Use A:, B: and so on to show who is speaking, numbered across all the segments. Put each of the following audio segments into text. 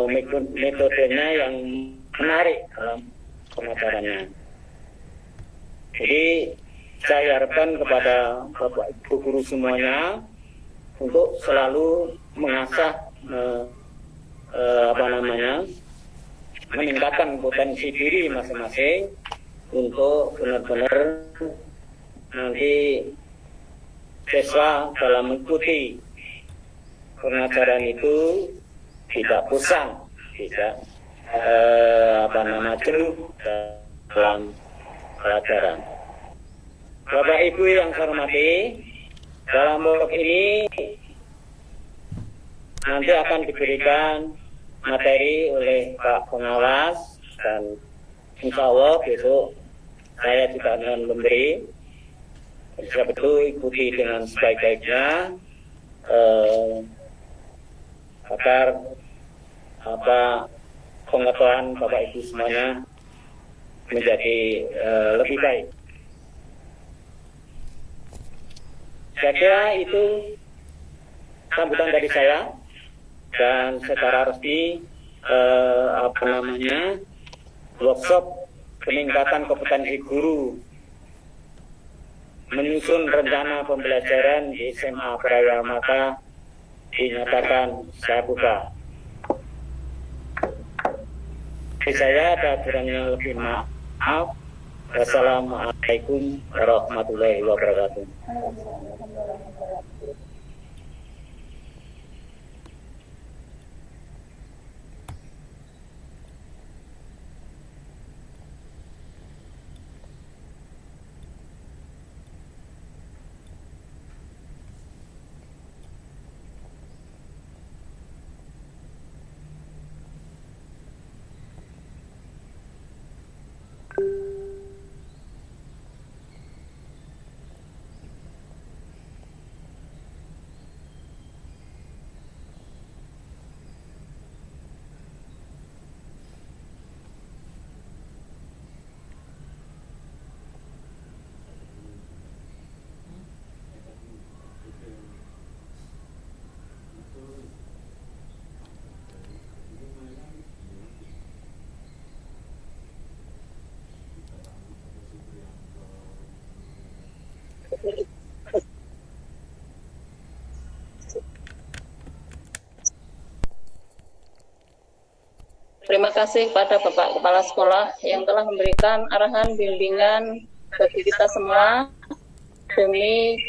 A: metodenya yang menarik dalam pengajarannya. Jadi saya harapkan kepada Bapak Ibu guru semuanya untuk selalu mengasah meningkatkan potensi diri masing-masing untuk benar-benar nanti siswa dalam mengikuti pengajaran itu tidak bosan, tidak jenuh dalam pelajaran. Bapak Ibu yang saya hormati, dalam blok ini nanti akan diberikan materi oleh Pak Pengawas dan insya Allah besok saya juga akan memberi. Bisa betul ikuti dengan sebaik-baiknya agar pengetahuan Bapak Ibu semuanya menjadi lebih baik. Saya kira itu sambutan dari saya, dan secara resmi workshop peningkatan kompetensi guru menyusun rencana pembelajaran di SMA Praya Mata dinyatakan saya buka. Saya ada kurangnya lebih maaf. Wassalamualaikum warahmatullahi wabarakatuh.
B: Terima kasih kepada Bapak Kepala Sekolah yang telah memberikan arahan bimbingan bagi kita semua demi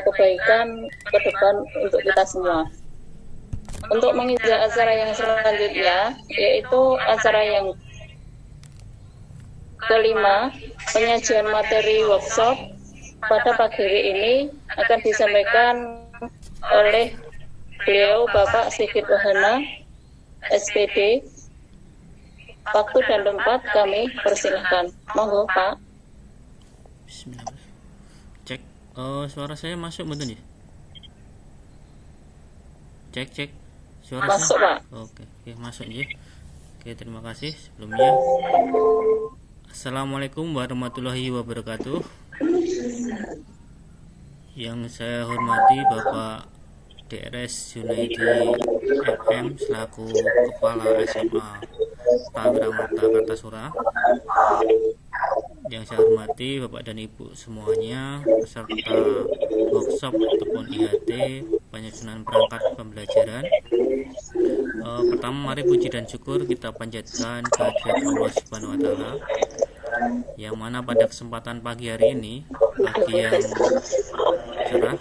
B: kebaikan ke depan untuk kita semua. Untuk mengisi acara yang selanjutnya, yaitu acara yang kelima, penyajian materi workshop pada pagi hari ini akan disampaikan oleh beliau Bapak Sigit Wahana, SPD. Waktu dan tempat kami persilahkan. Monggo Pak.
C: Bismillah. Cek, suara saya masuk betul ya? Cek, suara
B: masuk
C: saya?
B: Pak.
C: Oke, masuk ya. Oke, terima kasih sebelumnya. Assalamualaikum warahmatullahi wabarakatuh. Yang saya hormati Bapak DRS Junaidi FM selaku Kepala SMA Praya Mata Kartasura. Yang saya hormati Bapak dan Ibu semuanya, peserta workshop ataupun IHT penyusunan perangkat pembelajaran. Pertama, mari puji dan syukur kita panjatkan kehadirat Allah Subhanahu wa Ta'ala, yang mana pada kesempatan pagi hari ini, pagi yang cerah,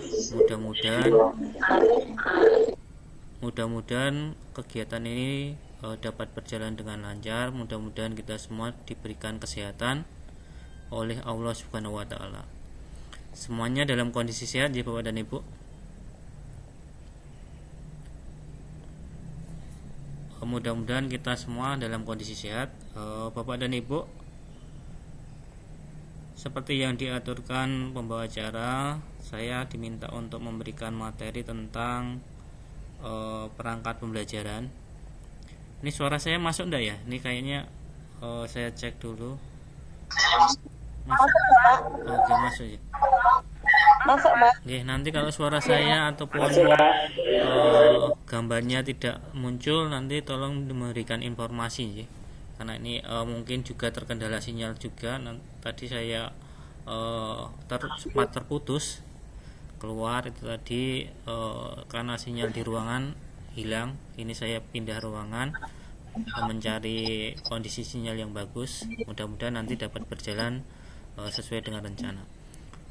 C: mudah-mudahan kegiatan ini dapat berjalan dengan lancar. Mudah-mudahan kita semua diberikan kesehatan oleh Allah Subhanahu wa Ta'ala. Semuanya dalam kondisi sehat ya Bapak dan Ibu. Mudah-mudahan kita semua dalam kondisi sehat. Bapak dan Ibu, seperti yang diaturkan pembawa acara, saya diminta untuk memberikan materi tentang perangkat pembelajaran. Ini suara saya masuk enggak ya? Ini kayaknya saya cek dulu. Masuk. Oke, masuk ya.
B: Masuk Pak.
C: Oke, nanti kalau suara saya ataupun gambarnya tidak muncul, nanti tolong memberikan informasi ya. Karena ini mungkin juga terkendala sinyal juga. Tadi saya sempat terputus keluar itu tadi karena sinyal di ruangan hilang. Ini saya pindah ruangan mencari kondisi sinyal yang bagus. Mudah-mudahan nanti dapat berjalan sesuai dengan rencana.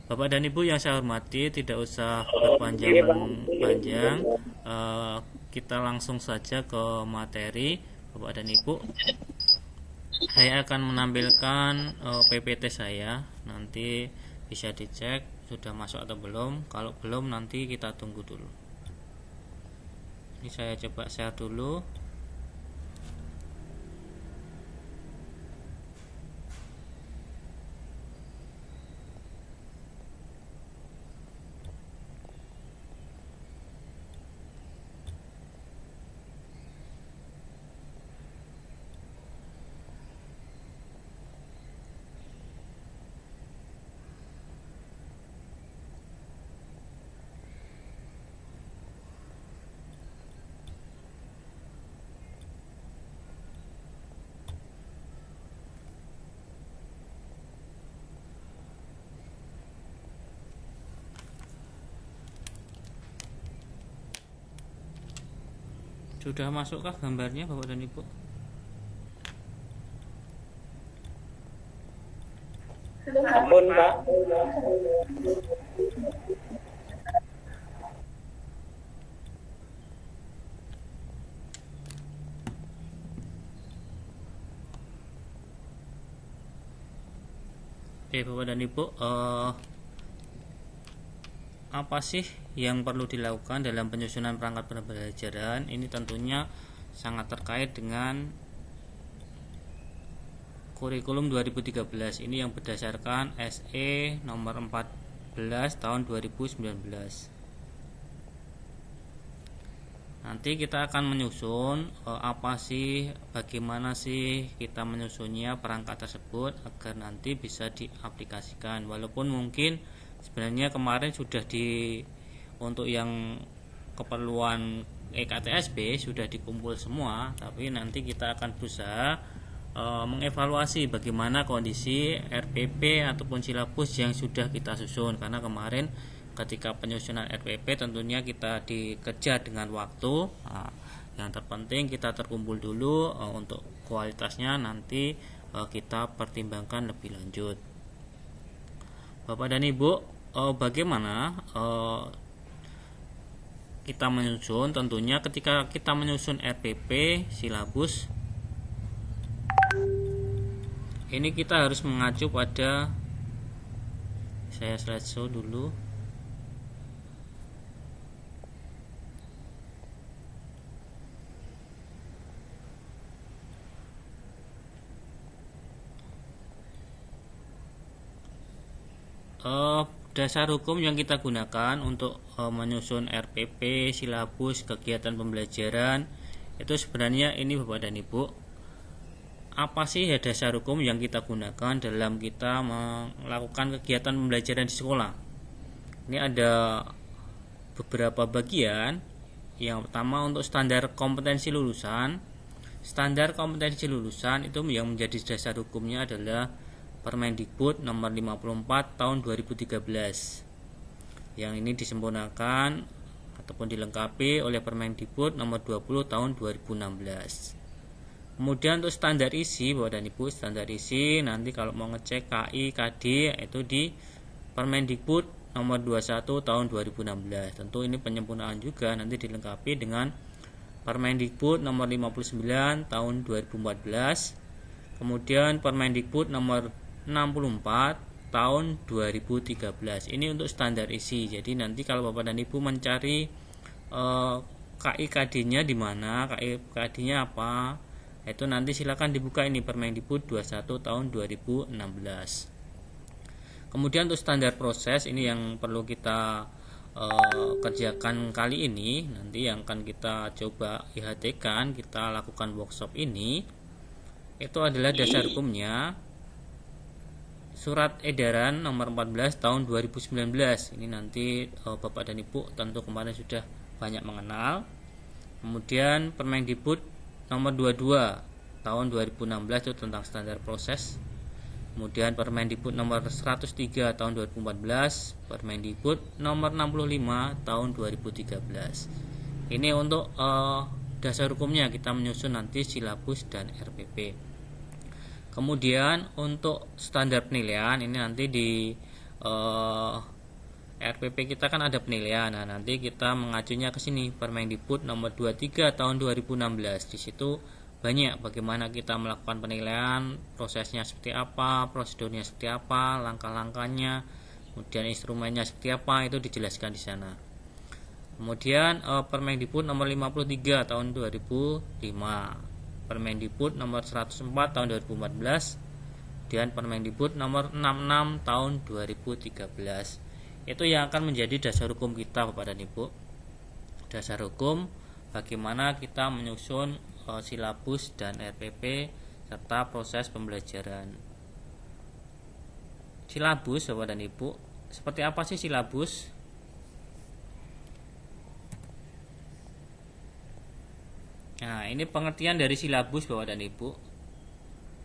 C: Bapak dan Ibu yang saya hormati, tidak usah berpanjang-panjang, kita langsung saja ke materi. Bapak dan Ibu, saya akan menampilkan PPT saya, nanti bisa dicek sudah masuk atau belum. Kalau belum, nanti kita tunggu dulu. Ini saya coba share dulu. Sudah masukkah gambarnya Bapak dan Ibu?
A: Ampun Pak.
C: Oke Bapak dan Ibu, apa sih yang perlu dilakukan dalam penyusunan perangkat pembelajaran? Ini tentunya sangat terkait dengan kurikulum 2013 ini yang berdasarkan SE nomor 14 tahun 2019. Nanti kita akan menyusun bagaimana sih kita menyusunnya perangkat tersebut agar nanti bisa diaplikasikan. Walaupun mungkin sebenarnya kemarin sudah untuk yang keperluan EKTSB sudah dikumpul semua, tapi nanti kita akan berusaha mengevaluasi bagaimana kondisi RPP ataupun silabus yang sudah kita susun, karena kemarin ketika penyusunan RPP tentunya kita dikejar dengan waktu. Yang terpenting kita terkumpul dulu, untuk kualitasnya nanti kita pertimbangkan lebih lanjut. Bapak dan Ibu, bagaimana kita menyusun? Tentunya ketika kita menyusun RPP silabus ini kita harus mengacu pada, saya slideshow dulu. Dasar hukum yang kita gunakan untuk menyusun RPP, silabus, kegiatan pembelajaran itu sebenarnya ini Bapak dan Ibu. Apa sih dasar hukum yang kita gunakan dalam kita melakukan kegiatan pembelajaran di sekolah? Ini ada beberapa bagian. Yang pertama untuk standar kompetensi lulusan. Standar kompetensi lulusan itu yang menjadi dasar hukumnya adalah Permendikbud nomor 54 tahun 2013. Yang ini disempurnakan ataupun dilengkapi oleh Permendikbud nomor 20 tahun 2016. Kemudian untuk standar isi Bapak dan Ibu, standar isi nanti kalau mau ngecek KI, KD itu di Permendikbud nomor 21 tahun 2016. Tentu ini penyempurnaan juga, nanti dilengkapi dengan Permendikbud nomor 59 tahun 2014. Kemudian Permendikbud nomor 64 tahun 2013. Ini untuk standar isi. Jadi nanti kalau Bapak dan Ibu mencari KI-KD-nya di mana, KI-KD-nya apa, itu nanti silakan dibuka ini Permendikbud 21 tahun 2016. Kemudian untuk standar proses ini yang perlu kita kerjakan kali ini, nanti yang akan kita coba IHT-kan, kita lakukan workshop ini, itu adalah dasar hukumnya Surat Edaran nomor 14 tahun 2019. Ini nanti Bapak dan Ibu tentu kemarin sudah banyak mengenal. Kemudian Permendikbud nomor 22 tahun 2016 itu tentang standar proses. Kemudian Permendikbud nomor 103 tahun 2014, Permendikbud nomor 65 tahun 2013. Ini untuk dasar hukumnya, kita menyusun nanti silabus dan RPP. Kemudian untuk standar penilaian ini nanti di RPP kita kan ada penilaian. Nah, nanti kita mengacunya ke sini, Permendikbud nomor 23 tahun 2016. Di situ banyak bagaimana kita melakukan penilaian, prosesnya seperti apa, prosedurnya seperti apa, langkah-langkahnya, kemudian instrumennya seperti apa, itu dijelaskan di sana. Kemudian Permendikbud nomor 53 tahun 2005, Permendikbud nomor 104 tahun 2014, dan Permendikbud nomor 66 tahun 2013. Itu yang akan menjadi dasar hukum kita, Bapak dan Ibu. Dasar hukum bagaimana kita menyusun silabus dan RPP serta proses pembelajaran. Silabus, Bapak dan Ibu, seperti apa sih silabus? Nah, ini pengertian dari silabus, Bapak dan Ibu.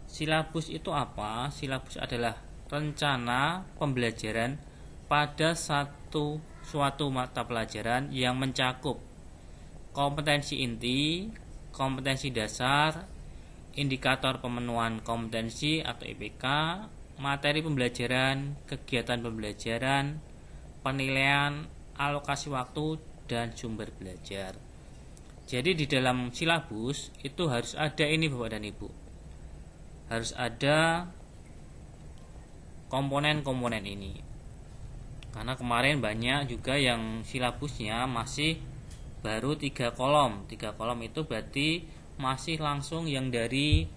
C: Silabus itu apa? Silabus adalah rencana pembelajaran pada suatu mata pelajaran yang mencakup kompetensi inti, kompetensi dasar, indikator pemenuhan kompetensi atau IPK, materi pembelajaran, kegiatan pembelajaran, penilaian, alokasi waktu, dan sumber belajar. Jadi di dalam silabus itu harus ada ini, Bapak dan Ibu. Harus ada komponen-komponen ini. Karena kemarin banyak juga yang silabusnya masih baru 3 kolom. 3 kolom itu berarti masih langsung yang dari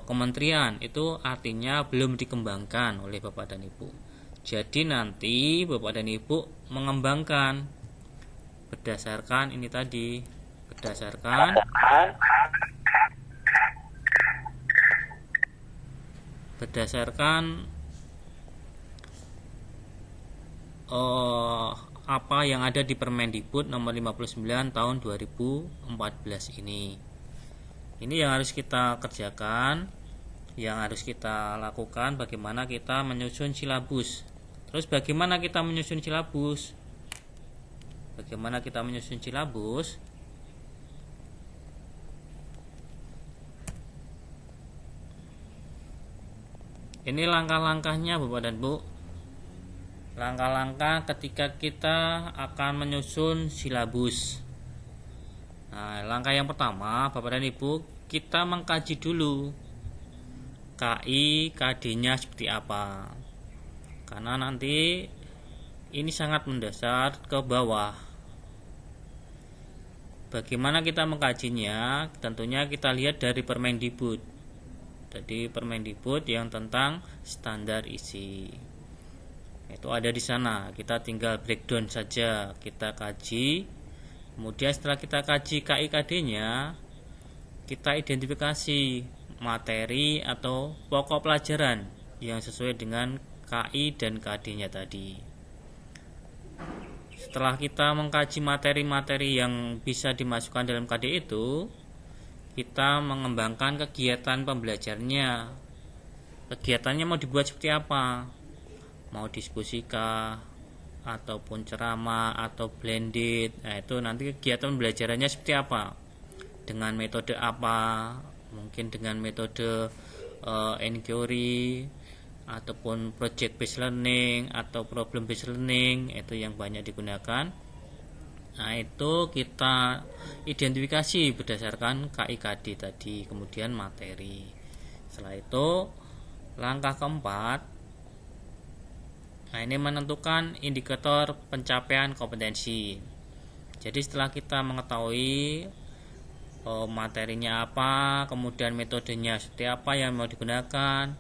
C: kementerian. Itu artinya belum dikembangkan oleh Bapak dan Ibu. Jadi nanti Bapak dan Ibu mengembangkan berdasarkan ini tadi, berdasarkan apa yang ada di Permendikbud nomor 59 tahun 2014 ini. Ini yang harus kita kerjakan, yang harus kita lakukan, bagaimana kita menyusun silabus. Terus bagaimana kita menyusun silabus? Bagaimana kita menyusun silabus? Ini langkah-langkahnya, Bapak dan Bu. Langkah-langkah ketika kita akan menyusun silabus. Nah, langkah yang pertama, Bapak dan Ibu, kita mengkaji dulu KI, KD-nya seperti apa. Karena nanti ini sangat mendasar ke bawah. Bagaimana kita mengkajinya? Tentunya kita lihat dari Permendikbud. Jadi Permendikbud yang tentang standar isi. Itu ada di sana. Kita tinggal breakdown saja, kita kaji. Kemudian setelah kita kaji KI-KD-nya, kita identifikasi materi atau pokok pelajaran yang sesuai dengan KI dan KD-nya tadi. Setelah kita mengkaji materi-materi yang bisa dimasukkan dalam KD itu, kita mengembangkan kegiatan pembelajarnya. Kegiatannya mau dibuat seperti apa? Mau diskusikah, ataupun ceramah, atau blended. Nah, itu nanti kegiatan pembelajarannya seperti apa, dengan metode apa, mungkin dengan metode inquiry, ataupun project based learning, atau problem based learning. Itu yang banyak digunakan. Nah, itu kita identifikasi berdasarkan KI-KD tadi, kemudian materi. Setelah itu langkah keempat, nah ini menentukan indikator pencapaian kompetensi. Jadi setelah kita mengetahui materinya apa, kemudian metodenya seperti apa yang mau digunakan,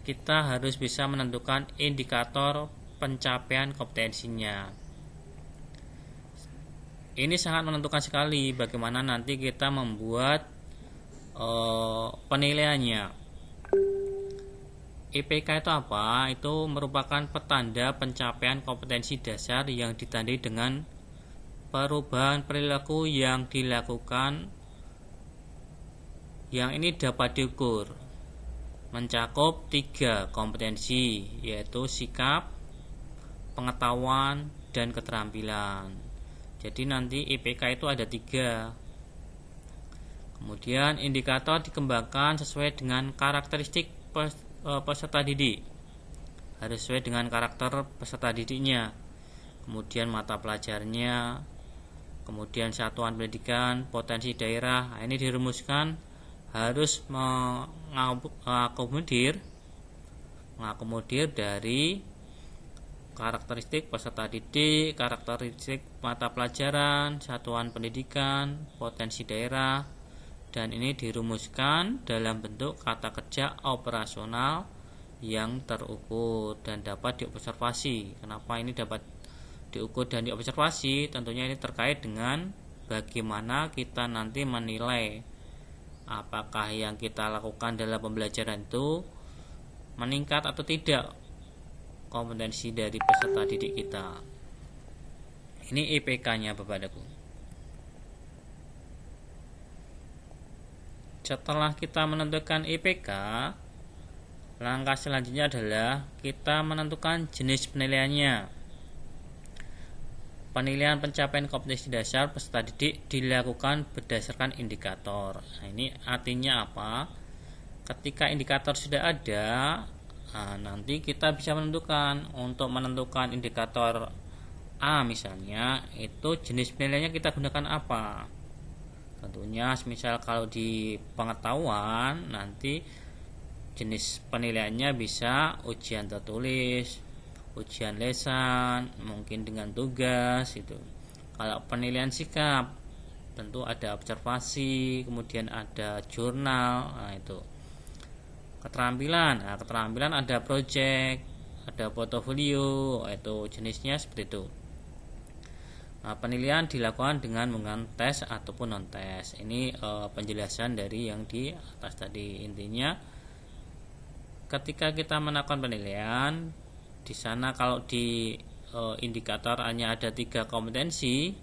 C: kita harus bisa menentukan indikator pencapaian kompetensinya. Ini sangat menentukan sekali bagaimana nanti kita membuat penilaiannya. IPK itu apa? Itu merupakan petanda pencapaian kompetensi dasar yang ditandai dengan perubahan perilaku yang dilakukan yang ini dapat diukur mencakup 3 kompetensi, yaitu sikap, pengetahuan, dan keterampilan. Jadi nanti IPK itu ada 3. Kemudian indikator dikembangkan sesuai dengan karakteristik peserta didik, harus sesuai dengan karakter peserta didiknya. Kemudian mata pelajarnya, kemudian satuan pendidikan, potensi daerah. Nah, ini dirumuskan harus mengakomodir dari karakteristik peserta didik, karakteristik mata pelajaran, satuan pendidikan, potensi daerah, dan ini dirumuskan dalam bentuk kata kerja operasional yang terukur dan dapat diobservasi. Kenapa ini dapat diukur dan diobservasi? Tentunya ini terkait dengan bagaimana kita nanti menilai apakah yang kita lakukan dalam pembelajaran itu meningkat atau tidak kompetensi dari peserta didik kita. Ini IPK-nya Bapak Daku. Setelah kita menentukan IPK, langkah selanjutnya adalah kita menentukan jenis penilaiannya. Penilaian pencapaian kompetensi dasar peserta didik dilakukan berdasarkan indikator. Nah, ini artinya apa? Ketika indikator sudah ada, nanti kita bisa menentukan. Untuk menentukan indikator A misalnya, itu jenis penilaiannya kita gunakan apa? Tentunya misal kalau di pengetahuan, nanti jenis penilaiannya bisa ujian tertulis, ujian lesan, mungkin dengan tugas itu. Kalau penilaian sikap, tentu ada observasi, kemudian ada jurnal. Nah, itu. Keterampilan, keterampilan ada project, ada portofolio, itu jenisnya seperti itu. Penilaian dilakukan dengan menggunakan tes ataupun non tes. Ini penjelasan dari yang di atas tadi. Intinya ketika kita melakukan penilaian, di sana kalau di indikator hanya ada 3 kompetensi,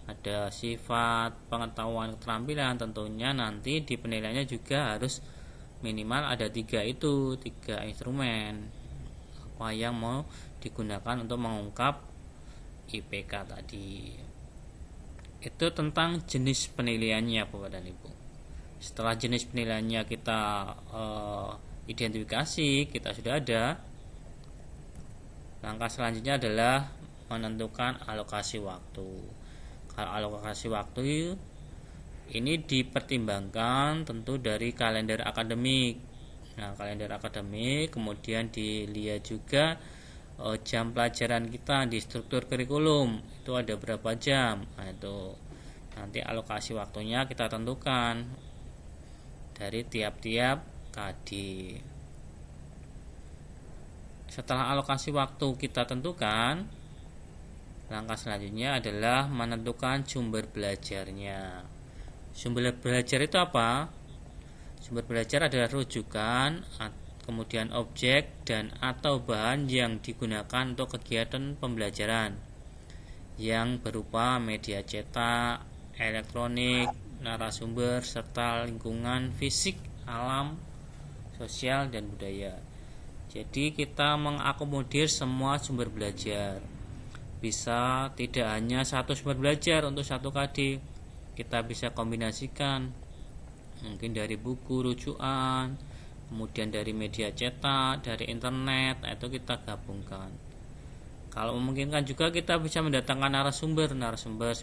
C: ada sifat, pengetahuan, keterampilan. Tentunya nanti di penilaiannya juga harus minimal ada 3 itu, 3 instrumen apa yang mau digunakan untuk mengungkap IPK tadi. Itu tentang jenis penilaiannya Bapak dan Ibu. Setelah jenis penilaiannya kita identifikasi, kita sudah ada, langkah selanjutnya adalah menentukan alokasi waktu. Kalau alokasi waktu ini dipertimbangkan tentu dari kalender akademik. Nah, kalender akademik kemudian dilihat juga jam pelajaran kita di struktur kurikulum itu ada berapa jam. Nah, itu nanti alokasi waktunya kita tentukan dari tiap-tiap kadi. Setelah alokasi waktu kita tentukan, langkah selanjutnya adalah menentukan sumber belajarnya. Sumber belajar itu apa? Sumber belajar adalah rujukan, kemudian objek dan atau bahan yang digunakan untuk kegiatan pembelajaran yang berupa media cetak, elektronik, narasumber, serta lingkungan fisik, alam, sosial, dan budaya. Jadi kita mengakomodir semua sumber belajar. Bisa tidak hanya satu sumber belajar untuk satu KD, kita bisa kombinasikan mungkin dari buku rujukan, kemudian dari media cetak, dari internet. Nah, itu kita gabungkan. Kalau memungkinkan juga kita bisa mendatangkan narasumber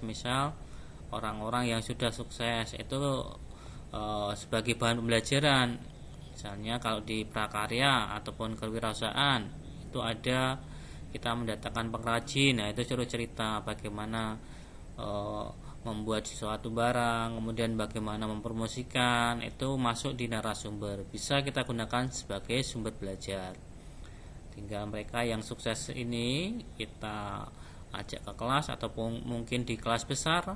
C: misal orang-orang yang sudah sukses itu sebagai bahan pembelajaran. Misalnya kalau di prakarya ataupun kewirausahaan itu ada kita mendatangkan pengrajin. Nah, itu suruh cerita bagaimana membuat sesuatu barang, kemudian bagaimana mempromosikan, itu masuk di narasumber, bisa kita gunakan sebagai sumber belajar. Tinggal mereka yang sukses ini kita ajak ke kelas ataupun mungkin di kelas besar,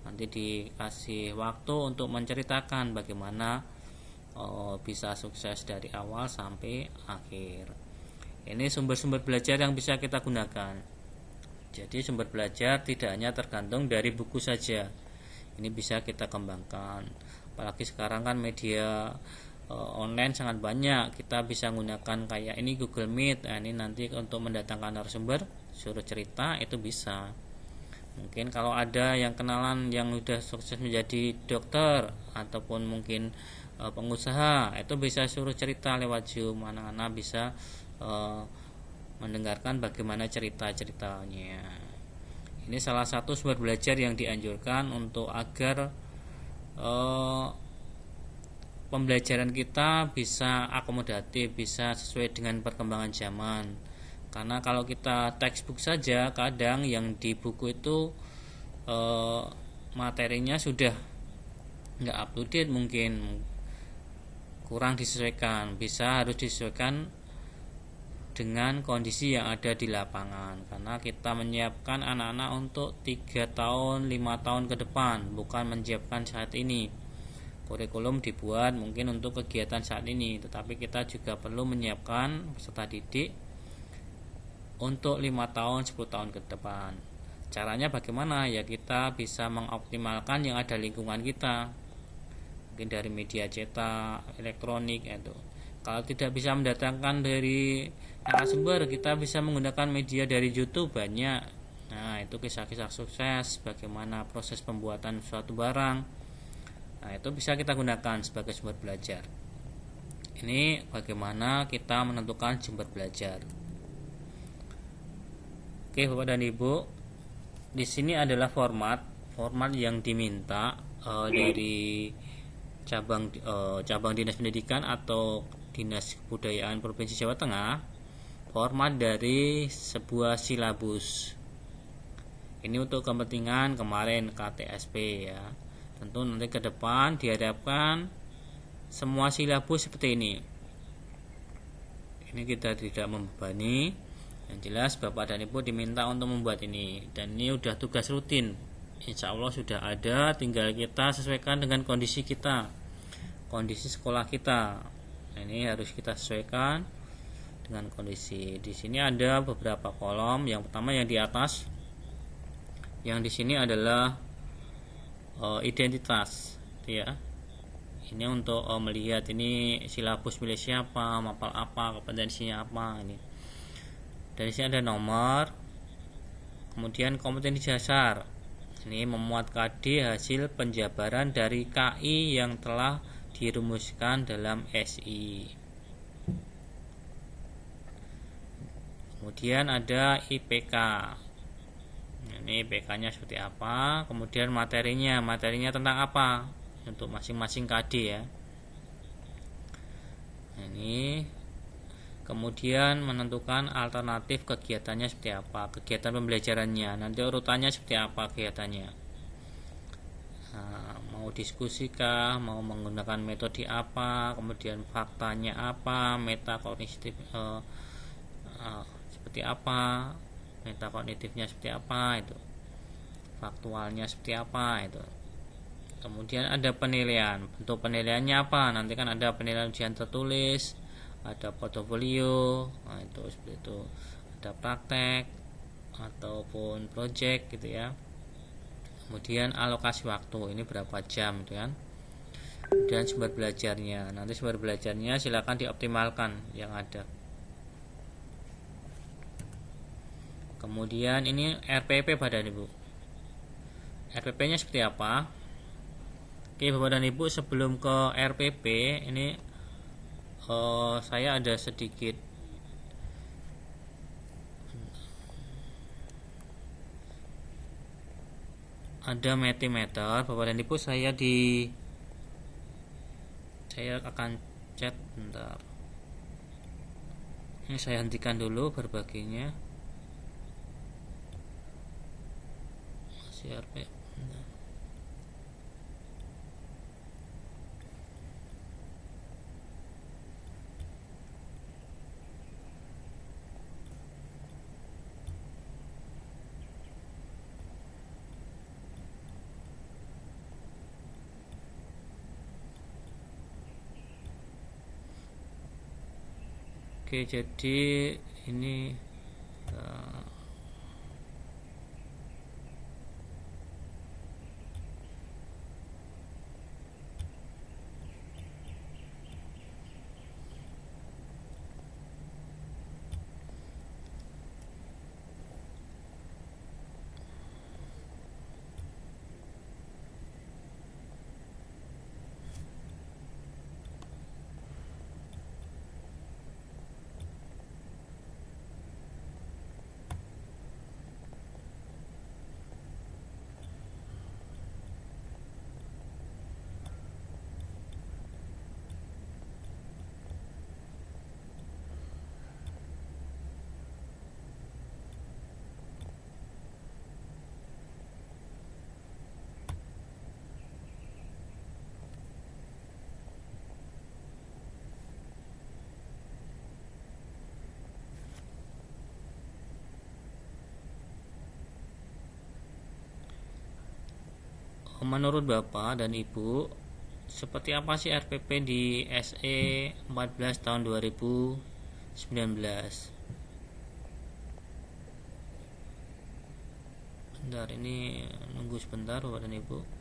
C: nanti dikasih waktu untuk menceritakan bagaimana bisa sukses dari awal sampai akhir. Ini sumber-sumber belajar yang bisa kita gunakan. Jadi sumber belajar tidak hanya tergantung dari buku saja. Ini bisa kita kembangkan. Apalagi sekarang kan media online sangat banyak. Kita bisa menggunakan kayak ini Google Meet. Nah, ini nanti untuk mendatangkan narasumber suruh cerita itu bisa. Mungkin kalau ada yang kenalan yang sudah sukses menjadi dokter ataupun mungkin pengusaha, itu bisa suruh cerita lewat Zoom. Anak-anak bisa mendengarkan bagaimana cerita-ceritanya. Ini salah satu sumber belajar yang dianjurkan untuk agar pembelajaran kita bisa akomodatif, bisa sesuai dengan perkembangan zaman. Karena kalau kita textbook saja, kadang yang di buku itu materinya sudah nggak up to date, mungkin kurang disesuaikan, bisa harus disesuaikan dengan kondisi yang ada di lapangan. Karena kita menyiapkan anak-anak untuk 3 tahun, 5 tahun ke depan, bukan menyiapkan saat ini. Kurikulum dibuat mungkin untuk kegiatan saat ini, tetapi kita juga perlu menyiapkan peserta didik untuk 5 tahun, 10 tahun ke depan. Caranya bagaimana? Ya kita bisa mengoptimalkan yang ada lingkungan kita, mungkin dari media cetak, elektronik itu. Kalau tidak bisa mendatangkan dari narasumber, kita bisa menggunakan media dari YouTube banyak. Nah, itu kisah-kisah sukses, bagaimana proses pembuatan suatu barang. Nah, itu bisa kita gunakan sebagai sumber belajar. Ini bagaimana kita menentukan sumber belajar. Oke, Bapak dan Ibu, di sini adalah format yang diminta dari cabang Dinas Pendidikan atau Dinas Kebudayaan Provinsi Jawa Tengah, format dari sebuah silabus. Ini untuk kepentingan kemarin KTSP ya. Tentu nanti ke depan diharapkan semua silabus seperti ini. Ini kita tidak membebani. Yang jelas Bapak dan Ibu diminta untuk membuat ini, dan ini sudah tugas rutin. Insya Allah sudah ada, tinggal kita sesuaikan dengan kondisi kita, kondisi sekolah kita. Nah, ini harus kita sesuaikan dengan kondisi. Di sini ada beberapa kolom. Yang pertama yang di atas, yang di sini adalah identitas, ya. Ini untuk melihat ini silabus milik siapa, mapal apa, kompetensinya apa. Ini dari sini ada nomor, kemudian kompetensi dasar. Ini memuat KD hasil penjabaran dari KI yang telah dirumuskan dalam SI. Kemudian ada IPK. Ini IPK-nya seperti apa? Kemudian materinya tentang apa untuk masing-masing KD ya. Ini kemudian menentukan alternatif kegiatannya seperti apa, kegiatan pembelajarannya, nanti urutannya seperti apa kegiatannya. Nah, mau diskusikah, mau menggunakan metode apa, kemudian faktanya apa, metakognitif seperti apa, metakognitifnya seperti apa, itu faktualnya seperti apa itu. Kemudian ada penilaian, bentuk penilaiannya apa, nanti kan ada penilaian ujian tertulis, ada portofolio, nah itu seperti itu, ada praktek ataupun project gitu ya. Kemudian alokasi waktu, ini berapa jam gitu kan. Dan sumber belajarnya, nanti sumber belajarnya silakan dioptimalkan yang ada. Kemudian ini RPP Bapak dan Ibu, RPP nya seperti apa. Oke Bapak dan Ibu, sebelum ke RPP ini saya ada sedikit ada Metimeter Bapak dan Ibu. Saya akan chat bentar. Ini saya hentikan dulu berbaginya. Masih RP. Oke, jadi ini Menurut Bapak dan Ibu, seperti apa sih RPP di SE 14 tahun 2019? Bentar, ini nunggu sebentar Bapak dan Ibu.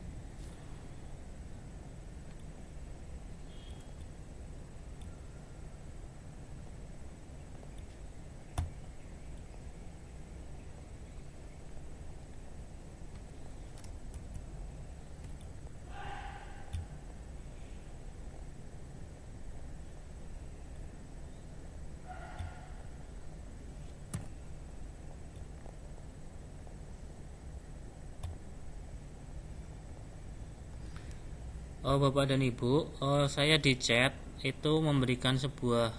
C: Bapak dan Ibu, saya di chat itu memberikan sebuah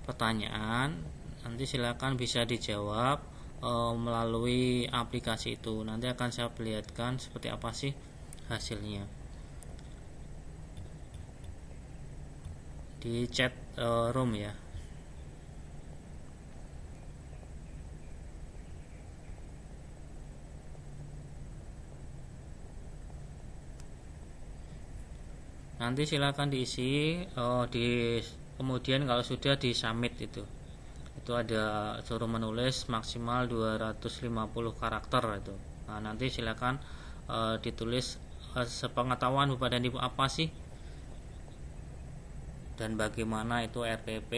C: pertanyaan. Nanti silakan bisa dijawab melalui aplikasi itu. Nanti akan saya perlihatkan seperti apa sih hasilnya di chat room ya. Nanti silakan diisi kemudian kalau sudah di submit itu ada suruh menulis maksimal 250 karakter itu. Nah, nanti silakan ditulis sepengetahuan Bapak dan Ibu apa sih dan bagaimana itu RPP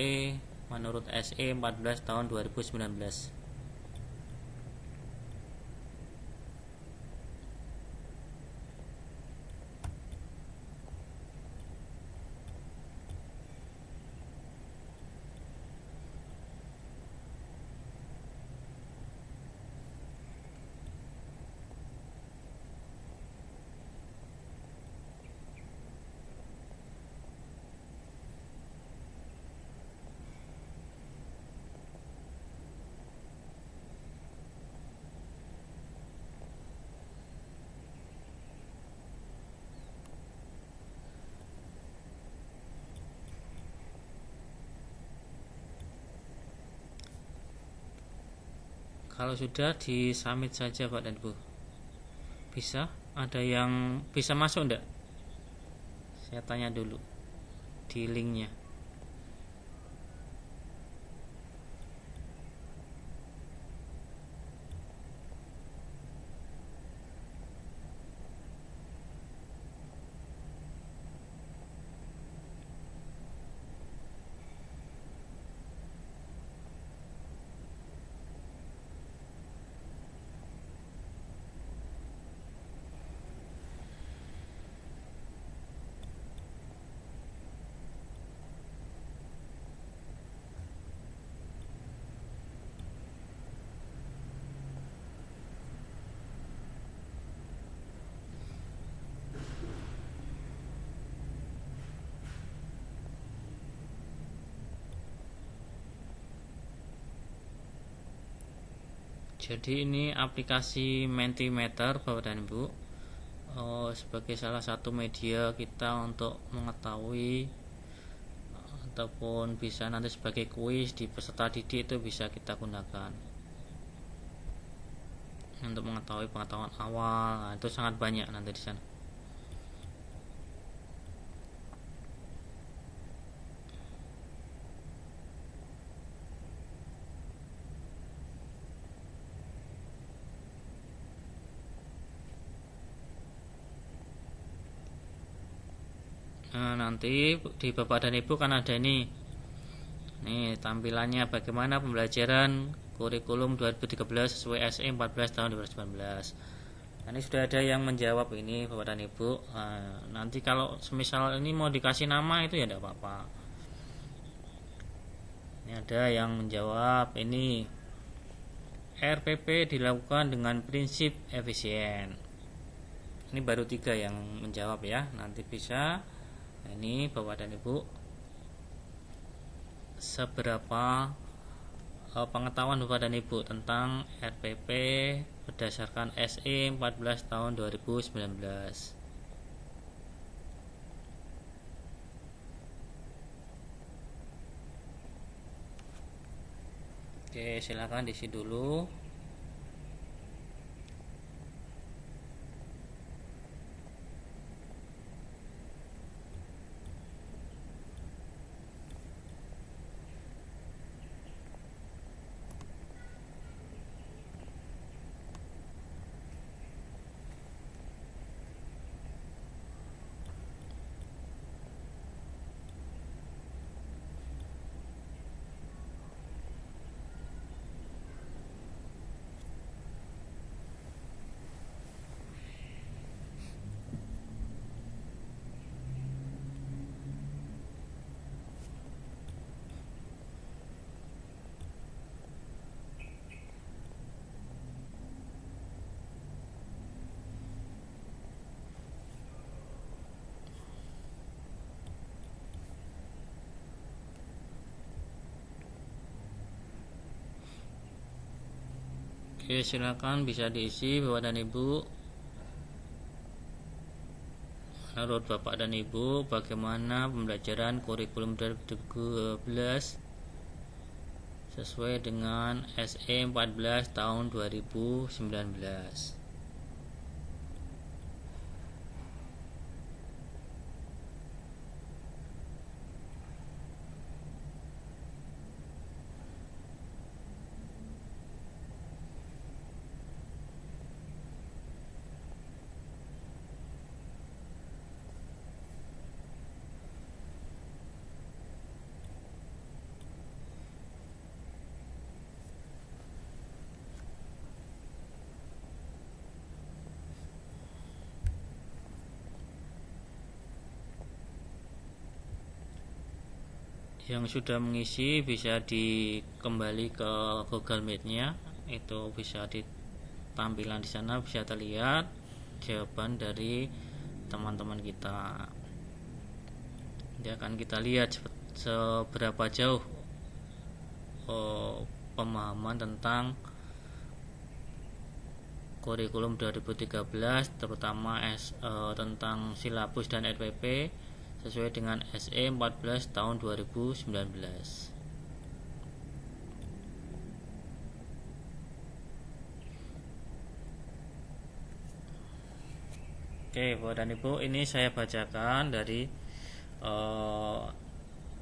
C: menurut SE 14 tahun 2019. Kalau sudah di submit saja Pak dan Bu. Bisa? Ada yang bisa masuk enggak? Saya tanya dulu di linknya. Jadi ini aplikasi Mentimeter Bapak dan Ibu, sebagai salah satu media kita untuk mengetahui ataupun bisa nanti sebagai kuis di peserta didik itu bisa kita gunakan untuk mengetahui pengetahuan awal. Nah, itu sangat banyak nanti di sana. Nah, nanti di Bapak dan Ibu kan ada ini tampilannya bagaimana pembelajaran kurikulum 2013 sesuai SE 14 tahun 2019. Nah, ini sudah ada yang menjawab ini Bapak dan Ibu. Nanti kalau semisal ini mau dikasih nama itu ya tidak apa-apa. Ini ada yang menjawab ini RPP dilakukan dengan prinsip efisien. Ini baru 3 yang menjawab ya. Nanti bisa ini Bapak dan Ibu seberapa pengetahuan Bapak dan Ibu tentang RPP berdasarkan SE 14 tahun 2019. Oke, silakan diisi dulu. Oke, silakan bisa diisi Bapak dan Ibu. Menurut Bapak dan Ibu, bagaimana pembelajaran kurikulum 2012 sesuai dengan SE 14 tahun 2019? Yang sudah mengisi bisa kembali ke Google Meet-nya, itu bisa di tampilan di sana bisa terlihat jawaban dari teman-teman kita. Jadi akan kita lihat seberapa jauh pemahaman tentang kurikulum 2013, terutama tentang silabus dan RPP sesuai dengan SE 14 tahun 2019. Oke, Bapak dan Ibu, ini saya bacakan dari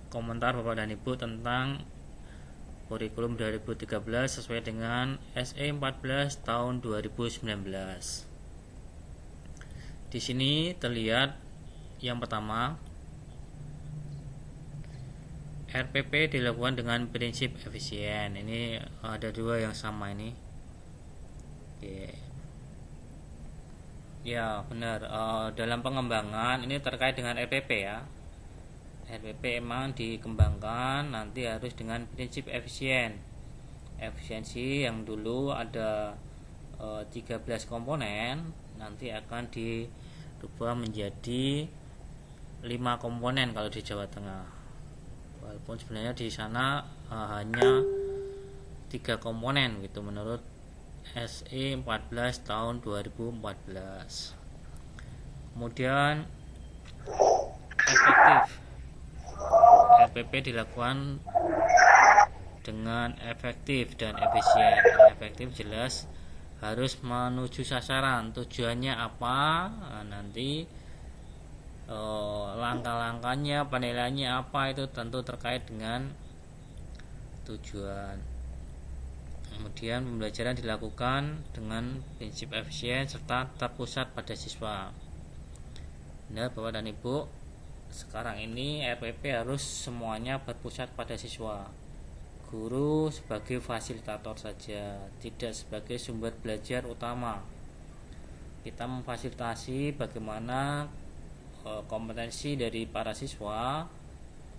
C: komentar Bapak dan Ibu tentang kurikulum 2013 sesuai dengan SE 14 tahun 2019. Di sini terlihat yang pertama, RPP dilakukan dengan prinsip efisien. Ini ada dua yang sama ini. Oke. Ya benar, dalam pengembangan ini terkait dengan RPP ya. RPP emang dikembangkan nanti harus dengan prinsip efisien. Efisiensi yang dulu ada 13 komponen nanti akan dirubah menjadi 5 komponen kalau di Jawa Tengah. Walaupun sebenarnya di sana hanya 3 komponen gitu menurut SE 14 tahun 2014. Kemudian efektif. RPP dilakukan dengan efektif dan efisien. Efektif jelas harus menuju sasaran. Tujuannya apa? Nanti langkah-langkahnya, penilaiannya apa, itu tentu terkait dengan tujuan. Kemudian pembelajaran dilakukan dengan prinsip efisien serta terpusat pada siswa. Nah, Bapak dan Ibu, sekarang ini RPP harus semuanya berpusat pada siswa. Guru sebagai fasilitator saja, tidak sebagai sumber belajar utama. Kita memfasilitasi bagaimana kompetensi dari para siswa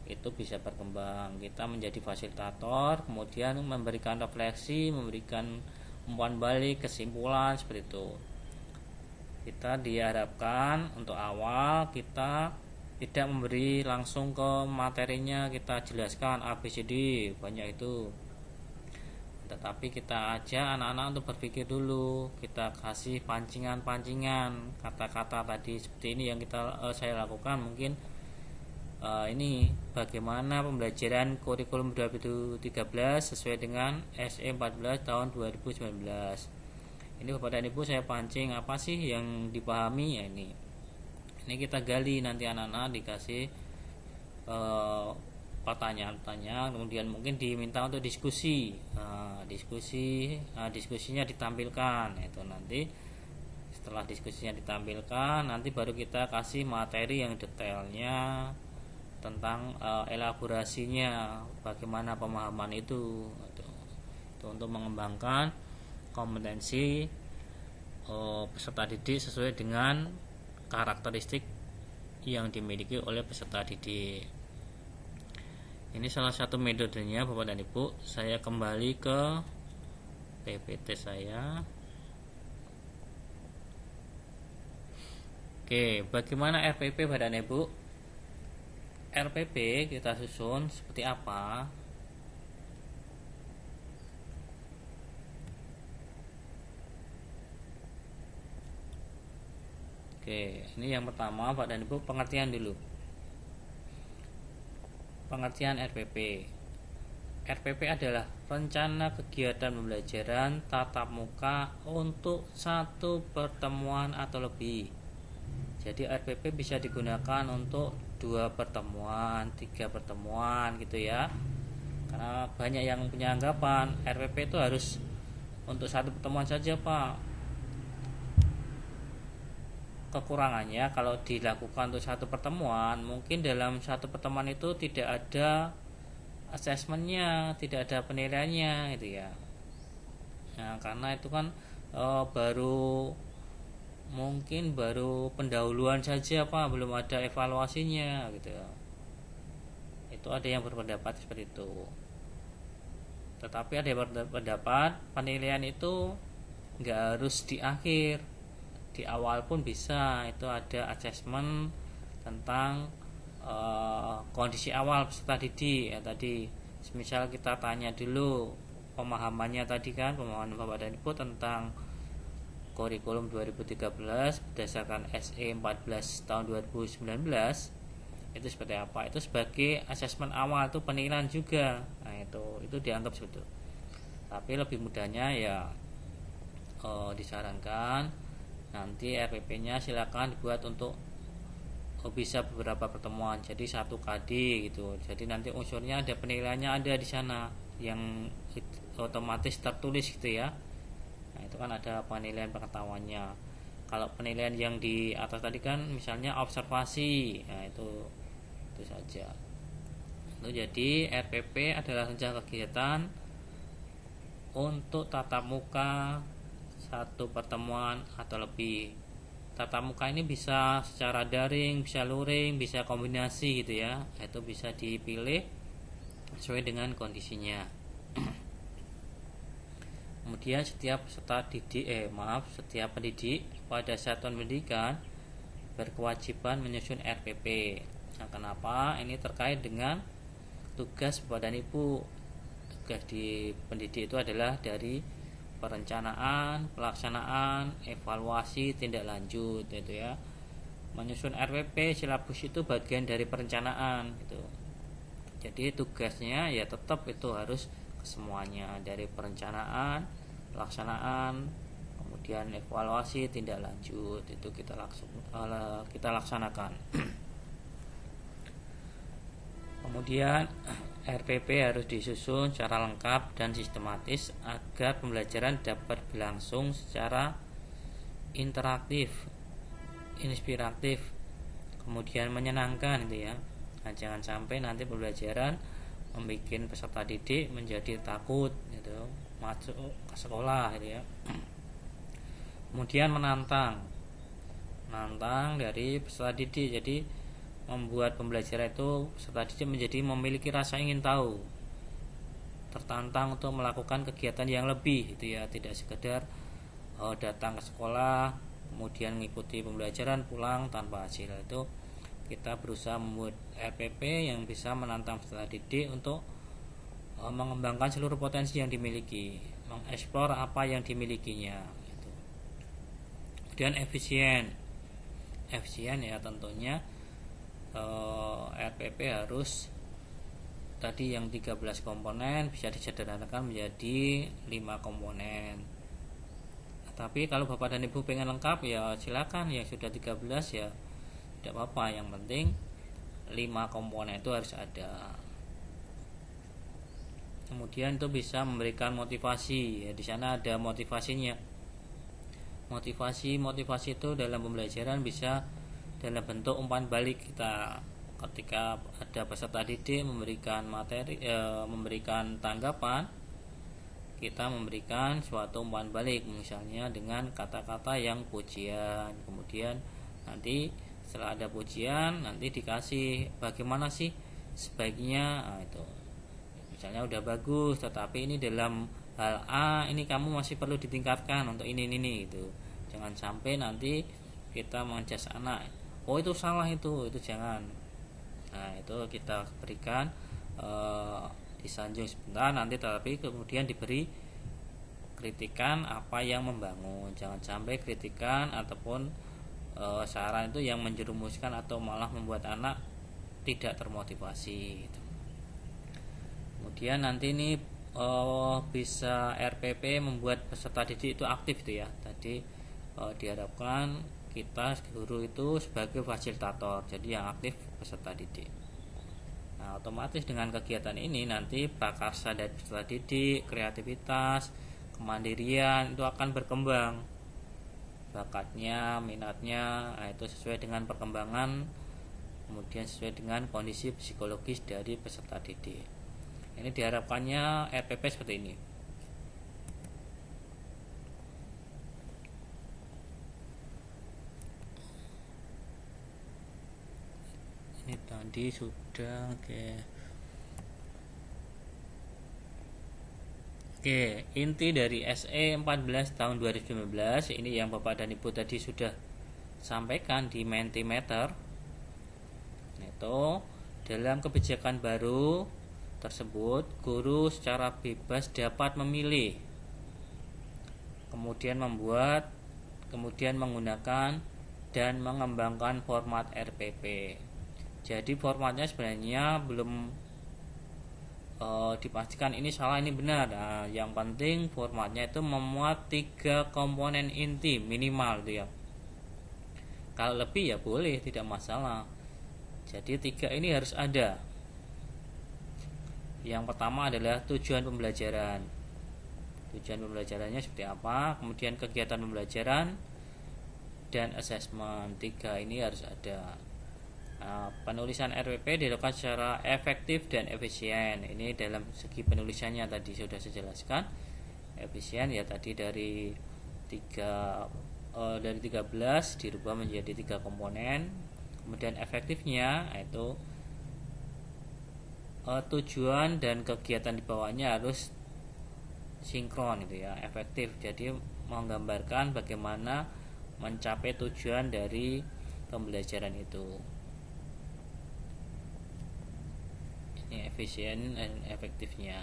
C: itu bisa berkembang. Kita menjadi fasilitator, kemudian memberikan refleksi, memberikan umpan balik, kesimpulan seperti itu. Kita diharapkan untuk awal kita tidak memberi langsung ke materinya, kita jelaskan ABCD banyak itu, tetapi kita ajak anak-anak untuk berpikir dulu. Kita kasih pancingan-pancingan kata-kata tadi seperti ini yang saya lakukan. Mungkin ini bagaimana pembelajaran kurikulum 2013 sesuai dengan SE 14 tahun 2019. Ini Bapak dan Ibu saya pancing apa sih yang dipahami ya ini kita gali, nanti anak-anak dikasih pertanyaan-pertanyaan, kemudian mungkin diminta untuk diskusi. Diskusinya ditampilkan. Itu nanti setelah diskusinya ditampilkan, nanti baru kita kasih materi yang detailnya tentang elaborasinya, bagaimana pemahaman itu untuk mengembangkan kompetensi peserta didik sesuai dengan karakteristik yang dimiliki oleh peserta didik. Ini salah satu metodenya Bapak dan Ibu. Saya kembali ke PPT saya. Oke, bagaimana RPP Bapak dan Ibu? RPP kita susun seperti apa? Oke, ini yang pertama Pak dan Ibu, pengertian dulu. Pengertian RPP. RPP adalah rencana kegiatan pembelajaran tatap muka untuk satu pertemuan atau lebih. Jadi RPP bisa digunakan untuk 2 pertemuan, 3 pertemuan gitu ya. Karena banyak yang punya anggapan RPP itu harus untuk 1 pertemuan saja Pak. Kekurangannya kalau dilakukan untuk 1 pertemuan, mungkin dalam 1 pertemuan itu tidak ada asesmennya, tidak ada penilaiannya gitu ya. Nah, karena itu kan mungkin baru pendahuluan saja Pak, belum ada evaluasinya gitu ya. Itu ada yang berpendapat seperti itu. Tetapi ada yang berpendapat penilaian itu nggak harus di akhir, di awal pun bisa. Itu ada asesmen tentang kondisi awal peserta didik ya. Tadi misal kita tanya dulu pemahamannya tadi kan, pemahaman Bapak dan Ibu tentang kurikulum 2013 berdasarkan SE 14 tahun 2019 itu seperti apa. Itu sebagai asesmen awal, itu penilaian juga. Nah itu dianggap seperti itu. Tapi lebih mudahnya ya disarankan nanti RPP-nya silakan dibuat untuk bisa beberapa pertemuan, jadi 1 KD gitu. Jadi nanti unsurnya ada, penilaiannya ada di sana yang otomatis tertulis gitu ya. Nah itu kan ada penilaian pengetahuannya. Kalau penilaian yang di atas tadi kan misalnya observasi, nah itu saja. Itu jadi RPP adalah rencana kegiatan untuk tatap muka 1 pertemuan atau lebih. Tatap muka ini bisa secara daring, bisa luring, bisa kombinasi gitu ya. Itu bisa dipilih sesuai dengan kondisinya. Kemudian setiap pendidik pada satuan pendidikan berkewajiban menyusun RPP. Nah, kenapa? Ini terkait dengan tugas Bapak dan Ibu. Tugas di pendidik itu adalah dari perencanaan, pelaksanaan, evaluasi, tindak lanjut itu ya. Menyusun RPP silabus itu bagian dari perencanaan gitu. Jadi tugasnya ya tetap itu harus kesemuanya, dari perencanaan, pelaksanaan, kemudian evaluasi, tindak lanjut itu kita laksanakan. Kemudian RPP harus disusun secara lengkap dan sistematis agar pembelajaran dapat berlangsung secara interaktif, inspiratif, kemudian menyenangkan gitu ya. Nah, jangan sampai nanti pembelajaran membuat peserta didik menjadi takut gitu masuk ke sekolah gitu ya. Kemudian menantang dari peserta didik, jadi membuat pembelajaran itu peserta didik menjadi memiliki rasa ingin tahu, tertantang untuk melakukan kegiatan yang lebih itu ya, tidak sekedar datang ke sekolah kemudian mengikuti pembelajaran pulang tanpa hasil. Itu kita berusaha membuat RPP yang bisa menantang peserta didik untuk mengembangkan seluruh potensi yang dimiliki, mengeksplor apa yang dimilikinya gitu. Kemudian efisien ya, tentunya RPP harus tadi yang 13 komponen bisa disederhanakan menjadi 5 komponen. Tapi kalau Bapak dan Ibu pengen lengkap ya silakan, yang sudah 13 ya tidak apa-apa, yang penting 5 komponen itu harus ada. Kemudian itu bisa memberikan motivasi ya, di sana ada motivasinya. Motivasi itu dalam pembelajaran bisa dalam bentuk umpan balik kita. Ketika ada peserta didik memberikan materi, memberikan tanggapan, kita memberikan suatu umpan balik, misalnya dengan kata-kata yang pujian. Kemudian nanti setelah ada pujian, nanti dikasih bagaimana sih sebaiknya. Nah, itu misalnya udah bagus, tetapi ini dalam hal A ini kamu masih perlu ditingkatkan untuk ini gitu. Jangan sampai nanti kita mengejas anak, oh itu salah, itu jangan. Nah itu kita berikan disanjung sebentar nanti, tetapi kemudian diberi kritikan apa yang membangun. Jangan sampai kritikan ataupun saran itu yang menjerumuskan atau malah membuat anak tidak termotivasi gitu. Kemudian nanti ini bisa RPP membuat peserta didik itu aktif itu ya. Tadi diharapkan kita guru itu sebagai fasilitator, jadi yang aktif peserta didik. Nah, otomatis dengan kegiatan ini nanti prakarsa dari peserta didik, kreativitas, kemandirian itu akan berkembang. Bakatnya, minatnya, itu sesuai dengan perkembangan, kemudian sesuai dengan kondisi psikologis dari peserta didik. Ini diharapkannya RPP seperti ini. Ini tadi sudah Oke, inti dari SE 14 tahun 2019 ini yang Bapak dan Ibu tadi sudah sampaikan di Mentimeter. Itu dalam kebijakan baru tersebut, guru secara bebas dapat memilih, kemudian menggunakan dan mengembangkan format RPP. Jadi formatnya sebenarnya belum dipastikan ini salah ini benar. Nah, yang penting formatnya itu memuat 3 komponen inti minimal itu ya. Kalau lebih ya boleh, tidak masalah. Jadi 3 ini harus ada. Yang pertama adalah tujuan pembelajaran. Tujuan pembelajarannya seperti apa, kemudian kegiatan pembelajaran dan assessment. 3 ini harus ada. Penulisan RPP dilakukan secara efektif dan efisien. Ini dalam segi penulisannya tadi sudah saya jelaskan. Efisien ya tadi dari 13 dirubah menjadi 3 komponen. Kemudian efektifnya itu tujuan dan kegiatan di bawahnya harus sinkron itu ya, efektif. Jadi menggambarkan bagaimana mencapai tujuan dari pembelajaran itu. Ini efisien dan efektifnya.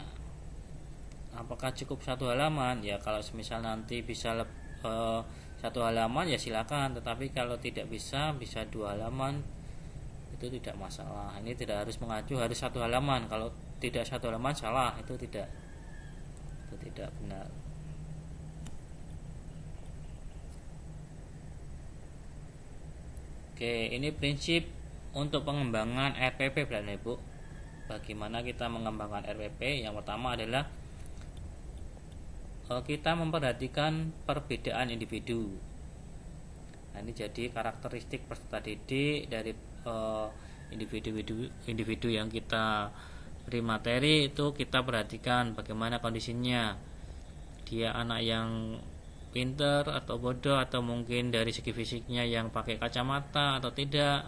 C: Apakah cukup 1 halaman? Ya kalau semisal nanti bisa 1 halaman ya silakan, tetapi kalau tidak bisa 2 halaman itu tidak masalah. Ini tidak harus mengacu harus 1 halaman. Kalau tidak 1 halaman salah, itu tidak benar. Oke, ini prinsip untuk pengembangan RPP Bapak dan Ibu. Bagaimana kita mengembangkan RPP? Yang pertama adalah kita memperhatikan perbedaan individu. Nah, ini jadi karakteristik peserta didik dari individu yang kita beri materi itu kita perhatikan bagaimana kondisinya. Dia anak yang pinter atau bodoh, atau mungkin dari segi fisiknya yang pakai kacamata atau tidak.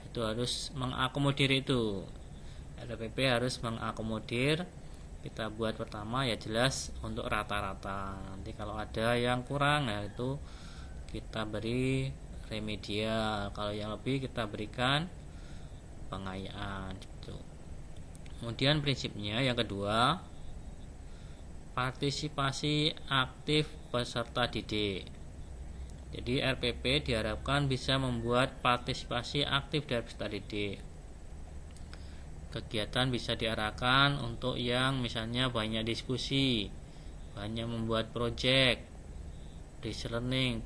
C: Itu harus mengakomodir itu. RPP harus mengakomodir. Kita buat pertama ya jelas untuk rata-rata. Nanti kalau ada yang kurang ya itu kita beri remedial, kalau yang lebih kita berikan pengayaan gitu. Kemudian prinsipnya yang kedua, partisipasi aktif peserta didik. Jadi RPP diharapkan bisa membuat partisipasi aktif dari peserta didik. Kegiatan bisa diarahkan untuk yang misalnya banyak diskusi, banyak membuat project based learning,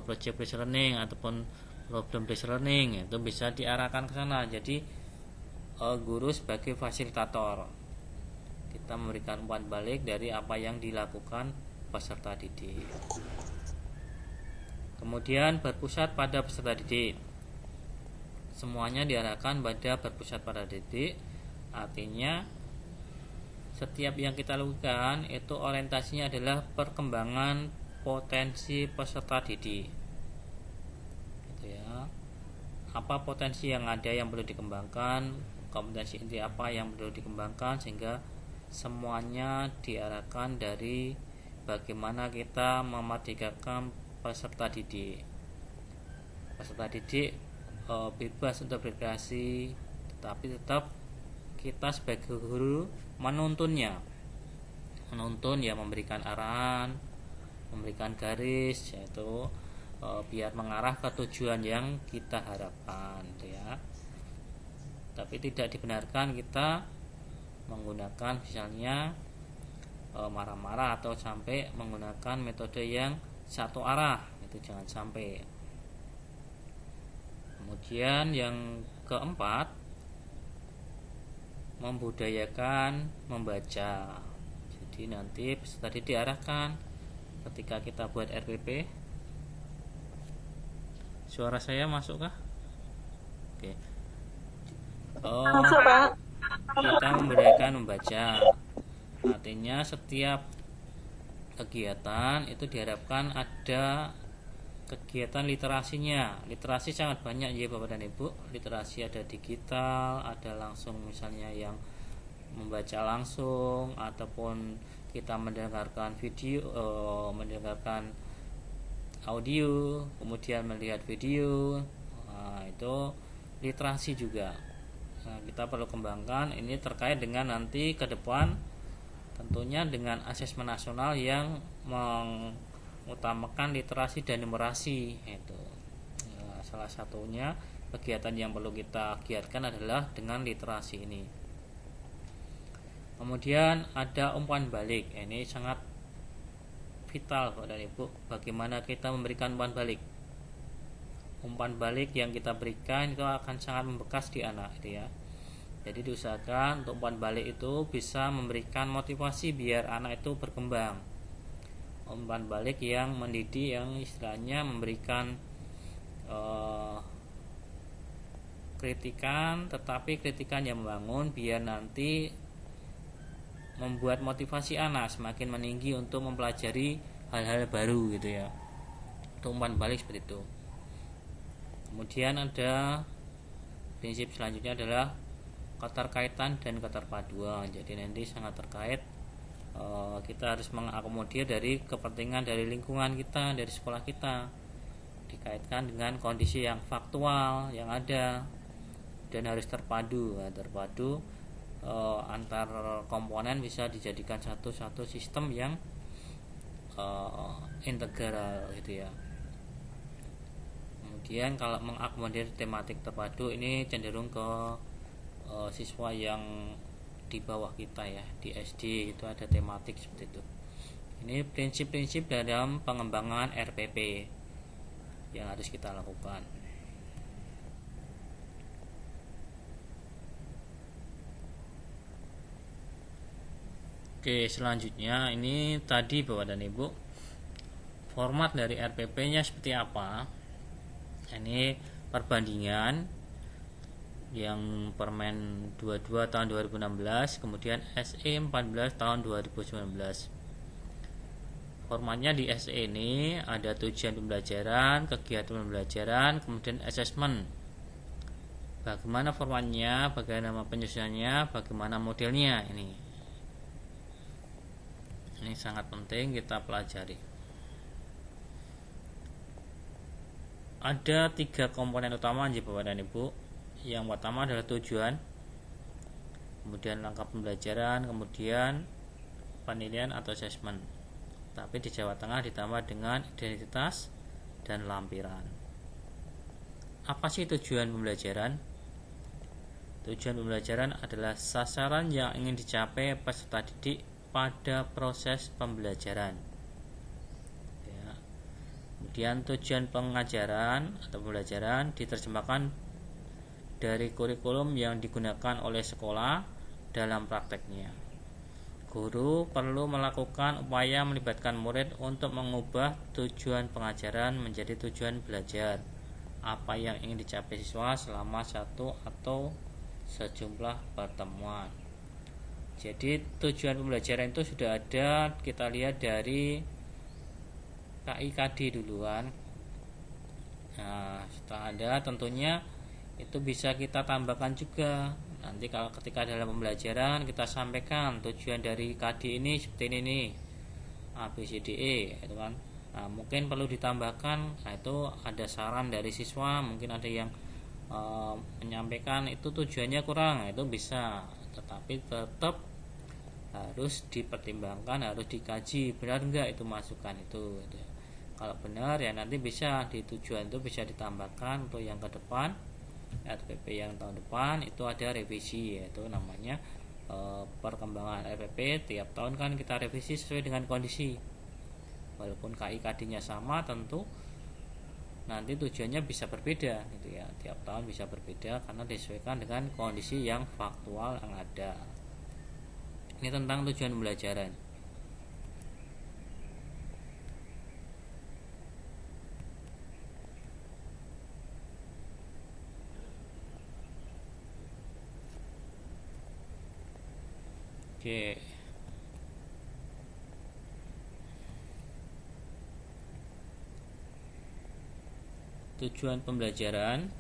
C: project based learning ataupun problem based learning, itu bisa diarahkan ke sana. Jadi guru sebagai fasilitator, kita memberikan umpan balik dari apa yang dilakukan peserta didik. Kemudian berpusat pada peserta didik. Semuanya diarahkan pada berpusat pada didik. Artinya setiap yang kita lakukan itu orientasinya adalah perkembangan potensi peserta didik. Gitu ya. Apa potensi yang ada yang perlu dikembangkan, kompetensi inti apa yang perlu dikembangkan, sehingga semuanya diarahkan dari bagaimana kita memerdekakan peserta didik. Peserta didik bebas untuk berkreasi, tetapi tetap kita sebagai guru menuntunnya. Menuntun ya, memberikan arahan, memberikan garis, yaitu biar mengarah ke tujuan yang kita harapkan gitu ya. Tapi tidak dibenarkan kita menggunakan misalnya marah-marah atau sampai menggunakan metode yang satu arah, itu jangan sampai. Kemudian yang keempat, membudayakan membaca. Jadi nanti tadi diarahkan ketika kita buat RPP. Suara saya masuk kah? Oke.
B: Masuk, Pak.
C: Kita membudayakan membaca. Artinya setiap kegiatan itu diharapkan ada kegiatan literasinya. Literasi sangat banyak ya Bapak dan Ibu. Literasi ada digital, ada langsung misalnya yang membaca langsung, ataupun kita mendengarkan video, mendengarkan audio, kemudian melihat video. Nah, itu literasi juga. Nah, kita perlu kembangkan ini terkait dengan nanti ke depan tentunya dengan asesmen nasional yang mengutamakan literasi dan numerasi itu. Ya, salah satunya kegiatan yang perlu kita giatkan adalah dengan literasi ini. Kemudian ada umpan balik. Ini sangat vital Bapak dan Ibu, bagaimana kita memberikan umpan balik. Umpan balik yang kita berikan itu akan sangat membekas di anak itu ya. Jadi diusahakan untuk umpan balik itu bisa memberikan motivasi biar anak itu berkembang. Umpan balik yang mendidik, yang istilahnya memberikan kritikan, tetapi kritikan yang membangun biar nanti membuat motivasi anak semakin meninggi untuk mempelajari hal-hal baru gitu ya. Itu umpan balik seperti itu. Kemudian ada prinsip selanjutnya adalah keterkaitan dan keterpaduan. Jadi nanti sangat terkait, kita harus mengakomodir dari kepentingan dari lingkungan kita, dari sekolah kita, dikaitkan dengan kondisi yang faktual yang ada dan harus terpadu. Terpadu antar komponen bisa dijadikan satu sistem yang integral gitu ya. Kemudian kalau mengakomodir tematik terpadu ini cenderung ke siswa yang di bawah kita ya, di SD itu ada tematik seperti itu. Ini prinsip-prinsip dalam pengembangan RPP yang harus kita lakukan. Oke, selanjutnya ini tadi Bapak dan Ibu, format dari RPP-nya seperti apa. Ini perbandingan yang Permen 22 tahun 2016, kemudian SE 14 tahun 2019. Formatnya di SE ini ada tujuan pembelajaran, kegiatan pembelajaran, kemudian assessment. Bagaimana formatnya, bagaimana penyusunannya, bagaimana modelnya ini. Ini sangat penting kita pelajari. Ada 3 komponen utama Bapak dan Ibu. Yang pertama adalah tujuan, kemudian langkah pembelajaran, kemudian penilaian atau assessment. Tapi di Jawa Tengah ditambah dengan identitas dan lampiran. Apa sih tujuan pembelajaran? Tujuan pembelajaran adalah sasaran yang ingin dicapai peserta didik pada proses pembelajaran. Ya. Kemudian tujuan pengajaran atau pembelajaran diterjemahkan dari kurikulum yang digunakan oleh sekolah dalam prakteknya. Guru perlu melakukan upaya melibatkan murid untuk mengubah tujuan pengajaran menjadi tujuan belajar. Apa yang ingin dicapai siswa selama satu atau sejumlah pertemuan. Jadi tujuan pembelajaran itu sudah ada, kita lihat dari KIKD duluan. Nah, setelah ada tentunya itu bisa kita tambahkan juga. Nanti kalau ketika dalam pembelajaran kita sampaikan tujuan dari KD ini seperti ini nih, A, B, C, D, E itu kan. Nah, mungkin perlu ditambahkan. Nah, itu ada saran dari siswa, mungkin ada yang menyampaikan itu tujuannya kurang, itu bisa, tetapi tetap harus dipertimbangkan, harus dikaji benar enggak itu masukan itu gitu. Kalau benar ya nanti bisa di tujuan itu bisa ditambahkan untuk yang ke depan, RPP yang tahun depan itu ada revisi, yaitu namanya perkembangan RPP tiap tahun kan kita revisi sesuai dengan kondisi. Walaupun KI-KD-nya sama, tentu nanti tujuannya bisa berbeda gitu ya. Tiap tahun bisa berbeda karena disesuaikan dengan kondisi yang faktual yang ada. Ini tentang tujuan pembelajaran. Oke. Tujuan pembelajaran.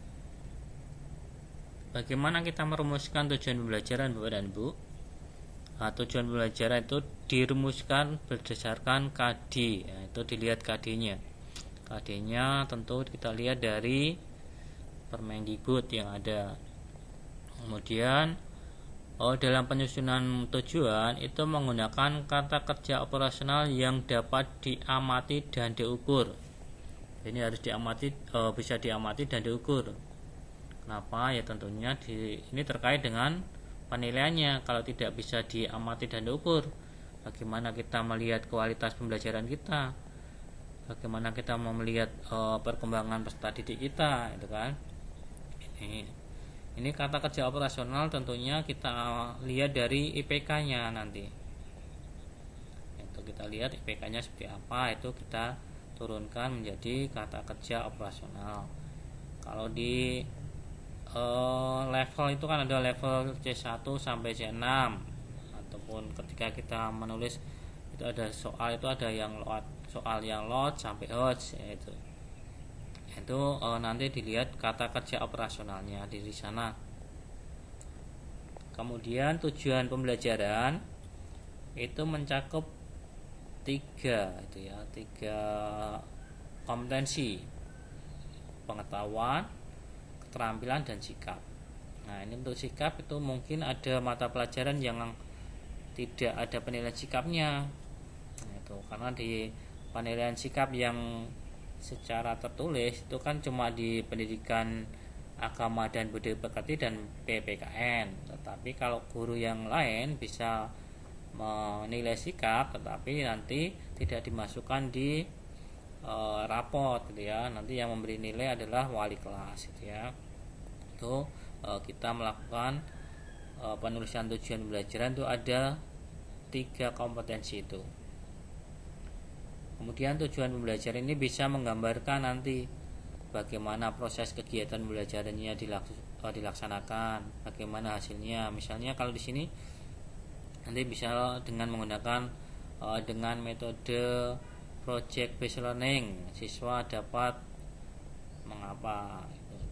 C: Bagaimana kita merumuskan tujuan pembelajaran, Bapak dan Ibu? Tujuan pembelajaran itu dirumuskan berdasarkan KD, itu dilihat KD-nya. KD-nya tentu kita lihat dari Permendikbud yang ada. Kemudian dalam penyusunan tujuan itu menggunakan kata kerja operasional yang dapat diamati dan diukur. Ini harus diamati, bisa diamati dan diukur. Kenapa? Ya tentunya ini terkait dengan penilaiannya. Kalau tidak bisa diamati dan diukur, bagaimana kita melihat kualitas pembelajaran kita? Bagaimana kita mau melihat perkembangan peserta didik kita, itu kan? Ini kata kerja operasional tentunya kita lihat dari IPK-nya nanti. Itu kita lihat IPK-nya seperti apa, itu kita turunkan menjadi kata kerja operasional. Kalau di level itu kan ada level C1 sampai C6, ataupun ketika kita menulis itu ada soal, itu ada yang soal yang lot sampai HOTS, itu nanti dilihat kata kerja operasionalnya di sana. Kemudian tujuan pembelajaran itu mencakup tiga kompetensi: pengetahuan, keterampilan, dan sikap. Nah, ini untuk sikap itu mungkin ada mata pelajaran yang tidak ada penilaian sikapnya. Nah, itu karena di penilaian sikap yang secara tertulis itu kan cuma di pendidikan agama dan budaya pekerti dan PPKN. Tetapi kalau guru yang lain bisa menilai sikap, tetapi nanti tidak dimasukkan di rapot gitu ya. Nanti yang memberi nilai adalah wali kelas gitu ya. Itu kita melakukan penulisan tujuan pembelajaran itu ada 3 kompetensi itu. Kemudian tujuan pembelajaran ini bisa menggambarkan nanti bagaimana proses kegiatan pembelajarannya dilaksanakan, bagaimana hasilnya. Misalnya kalau di sini nanti bisa dengan menggunakan dengan metode project based learning, siswa dapat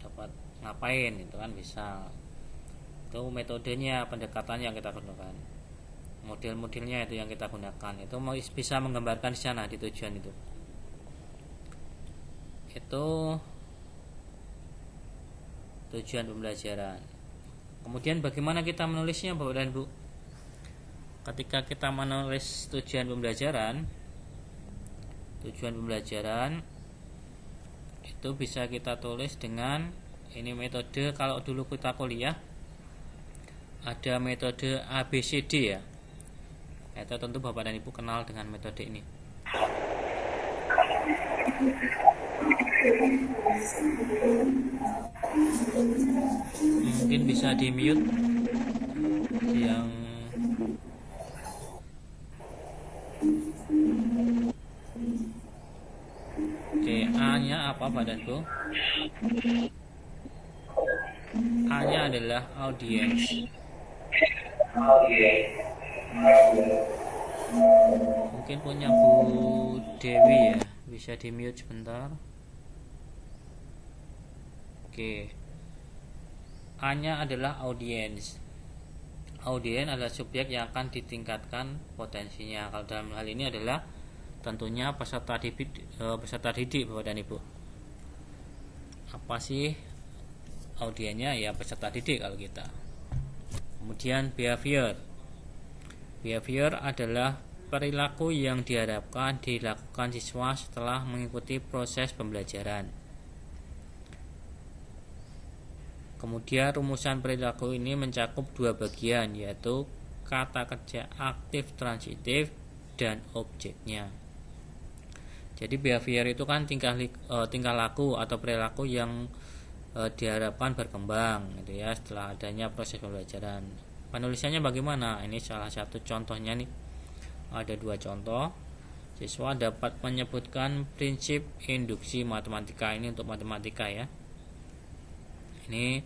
C: dapat ngapain, itu kan bisa. Itu metodenya, pendekatan yang kita gunakan. Model-modelnya itu yang kita gunakan, itu bisa menggambarkan di sana di tujuan itu. Itu tujuan pembelajaran. Kemudian bagaimana kita menulisnya, Bapak dan Bu? Ketika kita menulis tujuan pembelajaran itu bisa kita tulis dengan ini metode. Kalau dulu kita kuliah ada metode ABCD ya. Itu tentu Bapak dan Ibu kenal dengan metode ini. Mungkin bisa di mute yang A-nya apa, Bapak dan Ibu? A-nya adalah audience. Mungkin punya Bu Dewi ya, bisa di mute sebentar. Oke. A-nya adalah audience. Audiens adalah subjek yang akan ditingkatkan potensinya. Kalau dalam hal ini adalah tentunya peserta didik Bapak dan Ibu. Apa sih audiensnya? Ya peserta didik kalau kita. Kemudian behavior adalah perilaku yang diharapkan dilakukan siswa setelah mengikuti proses pembelajaran. Kemudian rumusan perilaku ini mencakup dua bagian, yaitu kata kerja aktif transitif dan objeknya. Jadi behavior itu kan tingkah laku atau perilaku yang diharapkan berkembang gitu ya setelah adanya proses pembelajaran. Penulisannya bagaimana? Ini salah satu contohnya nih. Ada dua contoh. Siswa dapat menyebutkan prinsip induksi matematika. Ini untuk matematika ya. Ini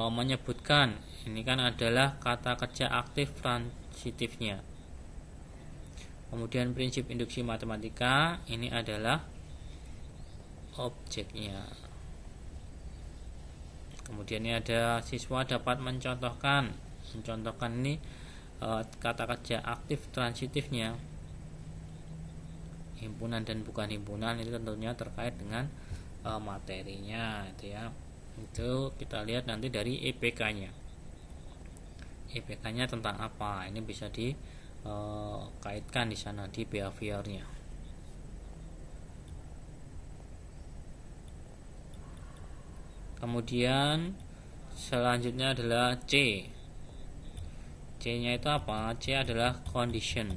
C: menyebutkan, ini kan adalah kata kerja aktif transitifnya. Kemudian prinsip induksi matematika ini adalah objeknya. Kemudian ini ada siswa dapat mencontohkan ini kata kerja aktif transitifnya. Himpunan dan bukan himpunan itu tentunya terkait dengan materinya itu ya. Itu kita lihat nanti dari EPK-nya. EPK-nya tentang apa? Ini bisa dikaitkan di sana di behaviornya. Kemudian selanjutnya adalah C. C-nya itu apa? C adalah condition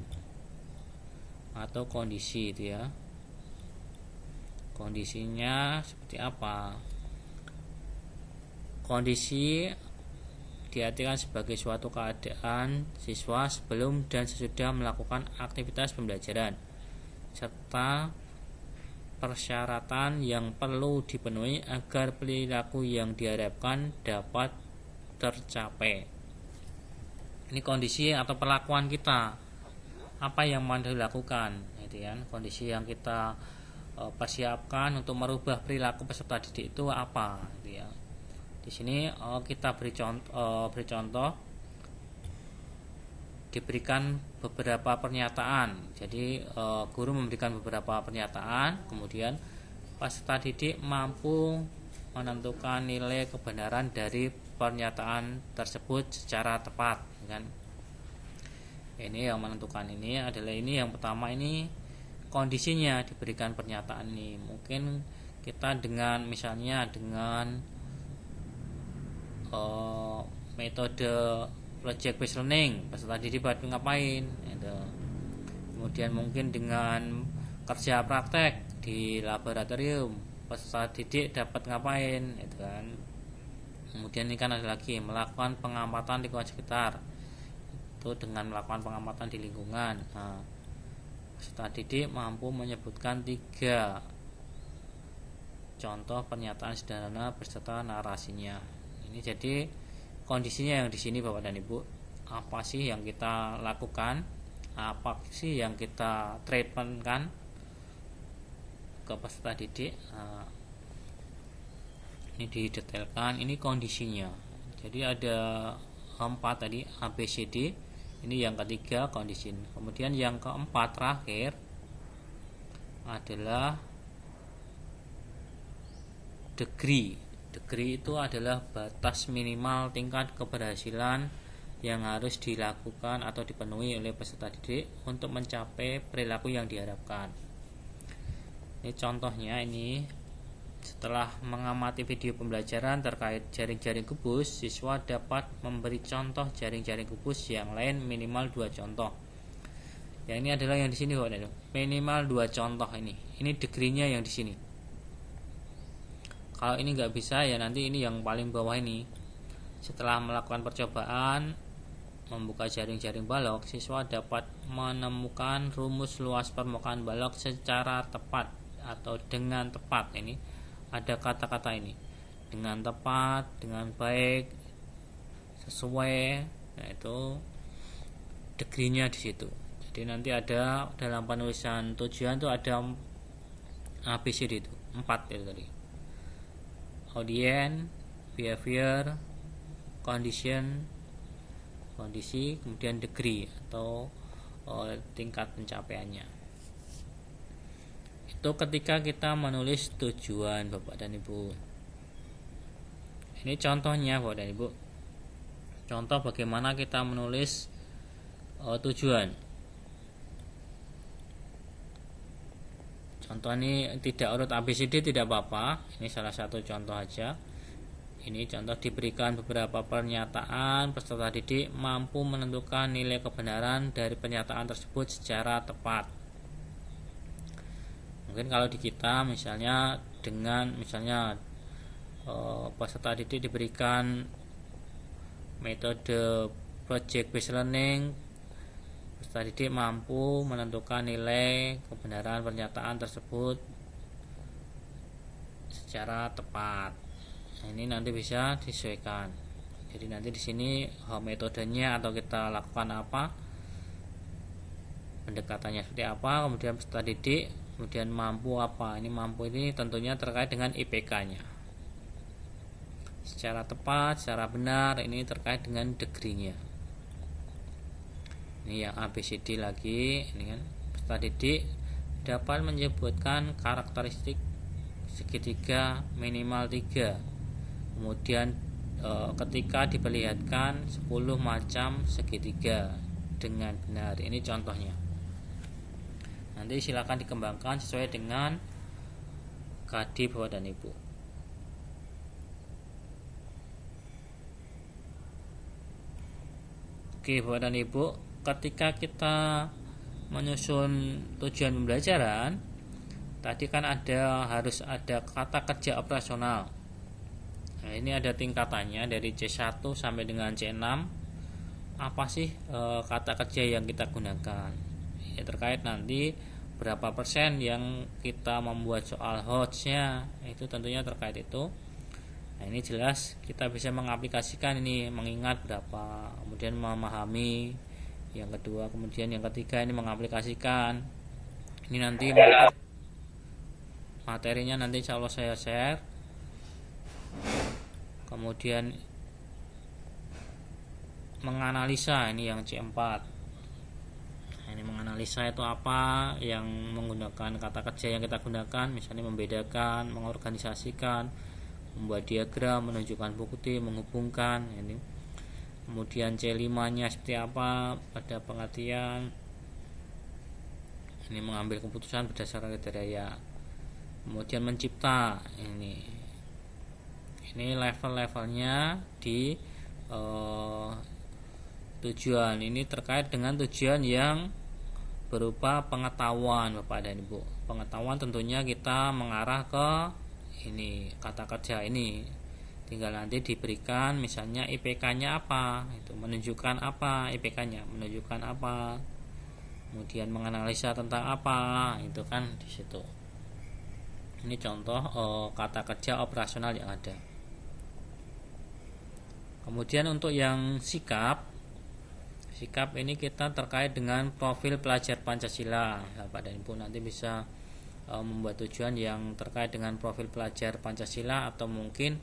C: atau kondisi itu ya. Kondisinya seperti apa? Kondisi diartikan sebagai suatu keadaan siswa sebelum dan sesudah melakukan aktivitas pembelajaran serta persyaratan yang perlu dipenuhi agar perilaku yang diharapkan dapat tercapai. Ini kondisi atau perlakuan kita, apa yang mau dilakukan, itu kan kondisi yang kita persiapkan untuk merubah perilaku peserta didik itu apa, gitu ya. Di sini kita beri contoh, diberikan beberapa pernyataan. Jadi guru memberikan beberapa pernyataan, kemudian peserta didik mampu menentukan nilai kebenaran dari pernyataan tersebut secara tepat, kan? Ini yang menentukan ini adalah ini yang pertama, ini kondisinya diberikan pernyataan ini. Mungkin kita dengan misalnya dengan metode project based learning, peserta didik buat ngapain itu. Kemudian mungkin dengan kerja praktek di laboratorium, peserta didik dapat ngapain itu kan. Kemudian ini kan ada lagi melakukan pengamatan lingkungan sekitar, itu dengan melakukan pengamatan di lingkungan. Nah, peserta didik mampu menyebutkan 3 contoh pernyataan sederhana beserta narasinya. Ini jadi kondisinya yang di sini Bapak dan Ibu. Apa sih yang kita lakukan? Apa sih yang kita treatmentkan ke peserta didik? Ini didetailkan. Ini kondisinya. Jadi ada 4 tadi ABCD. Ini yang ketiga kondisi. Kemudian yang keempat terakhir adalah degree. Degree itu adalah batas minimal tingkat keberhasilan yang harus dilakukan atau dipenuhi oleh peserta didik untuk mencapai perilaku yang diharapkan. Ini contohnya, ini setelah mengamati video pembelajaran terkait jaring-jaring gubus, siswa dapat memberi contoh jaring-jaring gubus yang lain minimal 2 contoh. Ya, ini adalah yang di sini minimal 2 contoh ini. Ini degree-nya yang di sini. Kalau ini nggak bisa ya nanti ini yang paling bawah ini. Setelah melakukan percobaan membuka jaring-jaring balok, siswa dapat menemukan rumus luas permukaan balok secara tepat atau dengan tepat. Ini ada kata-kata ini, dengan tepat, dengan baik, sesuai. Nah, itu degree-nya di situ. Jadi nanti ada dalam penulisan tujuan itu ada ABCD itu 4 itu tadi. Audience, behavior, condition, kondisi, kemudian degree atau tingkat pencapaiannya. Itu ketika kita menulis tujuan Bapak dan Ibu. Ini contohnya Bapak dan Ibu. Contoh bagaimana kita menulis tujuan. Contoh ini tidak urut ABCD tidak apa-apa, ini salah satu contoh aja. Ini contoh diberikan beberapa pernyataan, peserta didik mampu menentukan nilai kebenaran dari pernyataan tersebut secara tepat. Mungkin kalau di kita misalnya dengan peserta didik diberikan metode project based learning, peserta didik mampu menentukan nilai kebenaran pernyataan tersebut secara tepat. Nah, ini nanti bisa disesuaikan. Jadi nanti di sini metodenya atau kita lakukan apa, pendekatannya seperti apa, kemudian peserta didik, kemudian mampu apa. Ini mampu ini tentunya terkait dengan IPK-nya. Secara tepat, secara benar, ini terkait dengan degree-nya. Ini yang ABCD lagi, ini kan peserta didik dapat menyebutkan karakteristik segitiga minimal 3. Kemudian ketika diperlihatkan 10 macam segitiga dengan benar. Ini contohnya. Nanti silakan dikembangkan sesuai dengan KD Bapak dan Ibu. Oke Bapak dan Ibu, ketika kita menyusun tujuan pembelajaran, tadi kan harus ada kata kerja operasional. Nah, ini ada tingkatannya dari C1 sampai dengan C6. Apa sih kata kerja yang kita gunakan? Ya, terkait nanti berapa persen yang kita membuat soal HOTS-nya, itu tentunya terkait itu. Nah, ini jelas kita bisa mengaplikasikan ini, mengingat berapa, kemudian memahami. Yang kedua, kemudian yang ketiga ini mengaplikasikan. Ini nanti materinya nanti insya Allah saya share. Kemudian menganalisa, ini yang C4. Nah, ini menganalisa itu apa, yang menggunakan kata kerja yang kita gunakan, misalnya membedakan, mengorganisasikan, membuat diagram, menunjukkan bukti, menghubungkan. Ini kemudian C5 nya seperti apa pada pengertian, ini mengambil keputusan berdasarkan kriteria. Kemudian mencipta, ini level-levelnya di tujuan. Ini terkait dengan tujuan yang berupa pengetahuan Bapak dan Ibu. Pengetahuan tentunya kita mengarah ke ini kata kerja ini. Tinggal nanti diberikan misalnya IPK-nya apa, itu menunjukkan apa IPK-nya, menunjukkan apa. Kemudian menganalisa tentang apa, itu kan di situ. Ini contoh kata kerja operasional yang ada. Kemudian untuk yang sikap ini kita terkait dengan profil pelajar Pancasila. Bapak dan Ibu nanti bisa membuat tujuan yang terkait dengan profil pelajar Pancasila atau mungkin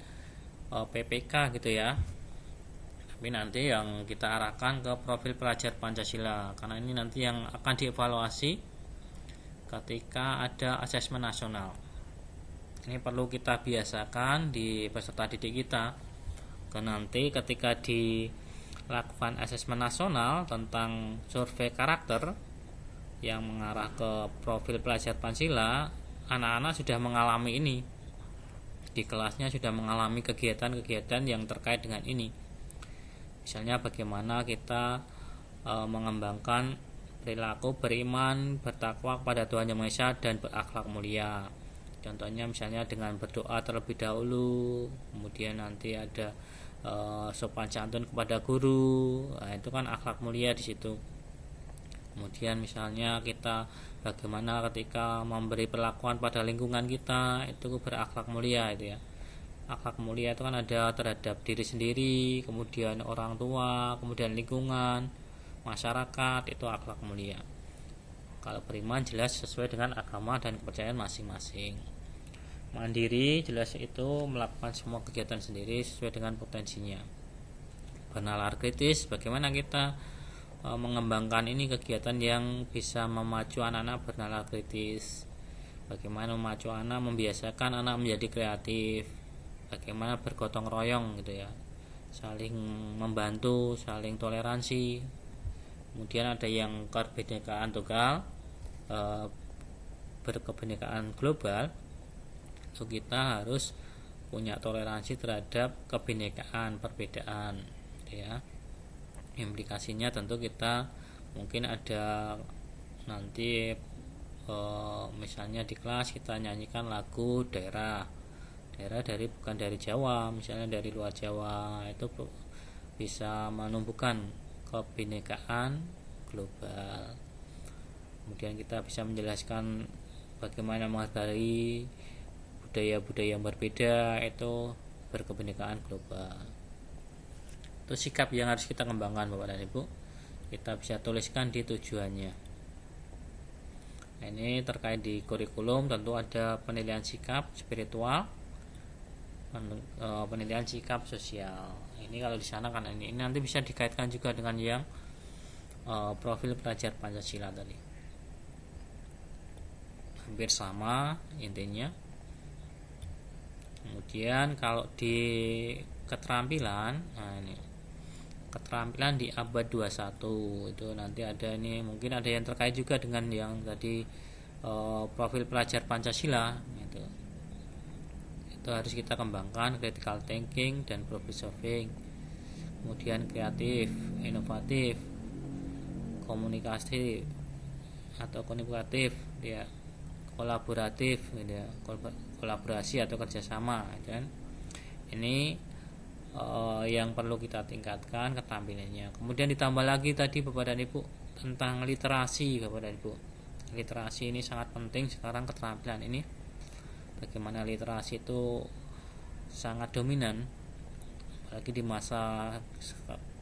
C: PPK gitu ya. Tapi nanti yang kita arahkan ke profil pelajar Pancasila, karena ini nanti yang akan dievaluasi ketika ada asesmen nasional. Ini perlu kita biasakan di peserta didik kita. Karena nanti ketika dilakukan asesmen nasional tentang survei karakter yang mengarah ke profil pelajar Pancasila, anak-anak sudah mengalami ini. Di kelasnya sudah mengalami kegiatan-kegiatan yang terkait dengan ini. Misalnya bagaimana kita mengembangkan perilaku beriman, bertakwa kepada Tuhan Yang Maha Esa dan berakhlak mulia. Contohnya misalnya dengan berdoa terlebih dahulu, kemudian nanti ada sopan santun kepada guru. Nah, itu kan akhlak mulia di situ. Kemudian misalnya kita bagaimana ketika memberi perlakuan pada lingkungan kita, itu berakhlak mulia itu ya. Akhlak mulia itu kan ada terhadap diri sendiri, kemudian orang tua, kemudian lingkungan, masyarakat, itu akhlak mulia. Kalau beriman jelas sesuai dengan agama dan kepercayaan masing-masing. Mandiri jelas itu melakukan semua kegiatan sendiri sesuai dengan potensinya. Bernalar kritis, bagaimana kita mengembangkan ini kegiatan yang bisa memacu anak-anak bernalar kritis. Bagaimana memacu anak, membiasakan anak menjadi kreatif. Bagaimana bergotong royong gitu ya, saling membantu, saling toleransi. Kemudian ada yang kebinekaan tunggal, berkebinekaan global, itu kita harus punya toleransi terhadap kebinekaan perbedaan, ya. Implikasinya tentu kita mungkin ada nanti misalnya di kelas kita nyanyikan lagu daerah dari bukan dari Jawa, misalnya dari luar Jawa, itu bisa menumbuhkan kebinekaan global. Kemudian kita bisa menjelaskan bagaimana menghargai budaya-budaya yang berbeda, itu berkebinekaan global. Itu sikap yang harus kita kembangkan Bapak dan Ibu. Kita bisa tuliskan di tujuannya. Nah, ini terkait di kurikulum tentu ada penilaian sikap spiritual, penilaian sikap sosial. Ini kalau di sana kan ini nanti bisa dikaitkan juga dengan yang profil pelajar Pancasila tadi. Hampir sama intinya. Kemudian kalau di keterampilan, nah ini keterampilan di abad 21 itu nanti ada ini, mungkin ada yang terkait juga dengan yang tadi profil pelajar Pancasila gitu. Itu harus kita kembangkan critical thinking dan problem solving, kemudian kreatif, inovatif, komunikasi atau komunikatif, ya, kolaboratif, gitu, kolaborasi atau kerjasama, kan. Ini yang perlu kita tingkatkan keterampilannya. Kemudian ditambah lagi tadi Bapak dan Ibu tentang literasi, Bapak dan Ibu. Literasi ini sangat penting sekarang, keterampilan ini. Bagaimana literasi itu sangat dominan, apalagi di masa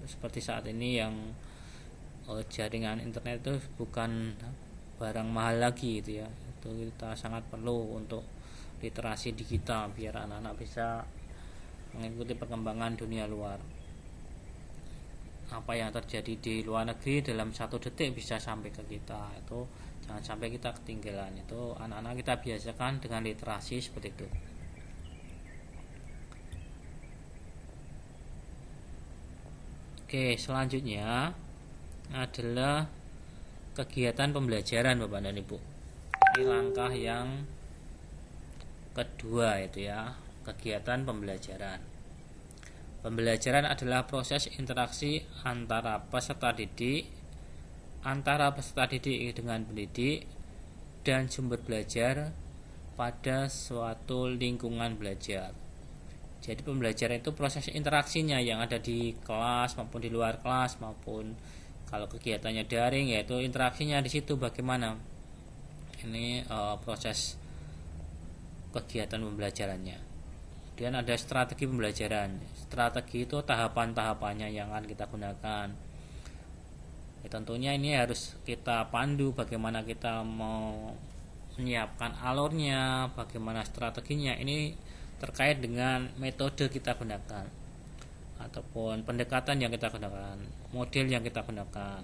C: seperti saat ini yang jaringan internet itu bukan barang mahal lagi, gitu ya. Itu kita sangat perlu untuk literasi digital biar anak-anak bisa mengikuti perkembangan dunia luar. Apa yang terjadi di luar negeri dalam 1 detik bisa sampai ke kita. Itu jangan sampai kita ketinggalan. Itu anak-anak kita biasakan dengan literasi seperti itu. Oke, selanjutnya adalah kegiatan pembelajaran Bapak dan Ibu. Ini langkah yang kedua, itu ya, kegiatan pembelajaran. Pembelajaran adalah proses interaksi antara peserta didik dengan pendidik dan sumber belajar pada suatu lingkungan belajar. Jadi pembelajaran itu proses interaksinya yang ada di kelas maupun di luar kelas, maupun kalau kegiatannya daring, yaitu interaksinya di situ bagaimana. Ini proses kegiatan pembelajarannya. Kemudian ada strategi pembelajaran. Strategi itu tahapan-tahapannya yang akan kita gunakan. Ya, tentunya ini harus kita pandu bagaimana kita mau menyiapkan alurnya, bagaimana strateginya. Ini terkait dengan metode kita gunakan ataupun pendekatan yang kita gunakan, model yang kita gunakan.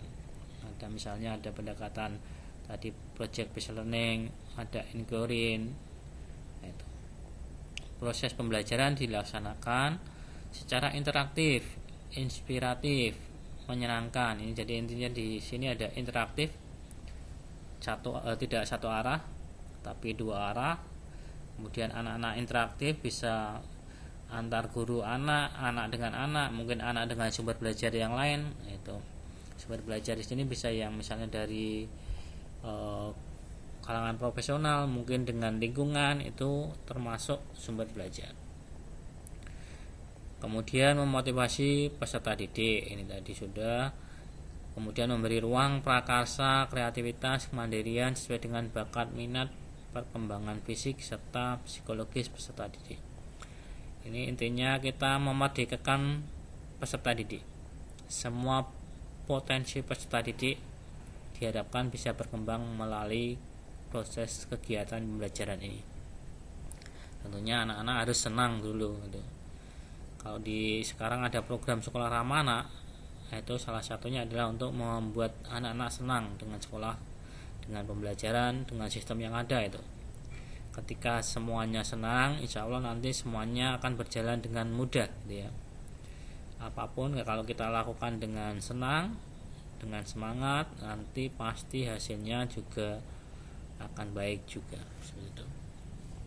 C: Ada misalnya ada pendekatan tadi project based learning, ada inquiry. Itu. Proses pembelajaran dilaksanakan secara interaktif, inspiratif, menyenangkan. Ini jadi intinya di sini ada interaktif, tidak satu arah tapi 2 arah. Kemudian anak-anak interaktif bisa antar guru anak dengan anak, mungkin anak dengan sumber belajar yang lain. Itu sumber belajar di sini bisa yang misalnya dari kalangan profesional, mungkin dengan lingkungan, itu termasuk sumber belajar. Kemudian memotivasi peserta didik, ini tadi sudah. Kemudian memberi ruang prakarsa, kreativitas, kemandirian sesuai dengan bakat, minat, perkembangan fisik serta psikologis peserta didik. Ini intinya kita memerdekakan peserta didik. Semua potensi peserta didik diharapkan bisa berkembang melalui proses kegiatan pembelajaran ini. Tentunya anak-anak harus senang dulu gitu. Kalau di sekarang ada program sekolah ramah anak, itu salah satunya adalah untuk membuat anak-anak senang dengan sekolah, dengan pembelajaran, dengan sistem yang ada. Itu ketika semuanya senang, insya Allah nanti semuanya akan berjalan dengan mudah, gitu ya. Apapun kalau kita lakukan dengan senang, dengan semangat, nanti pasti hasilnya juga akan baik juga. Seperti itu.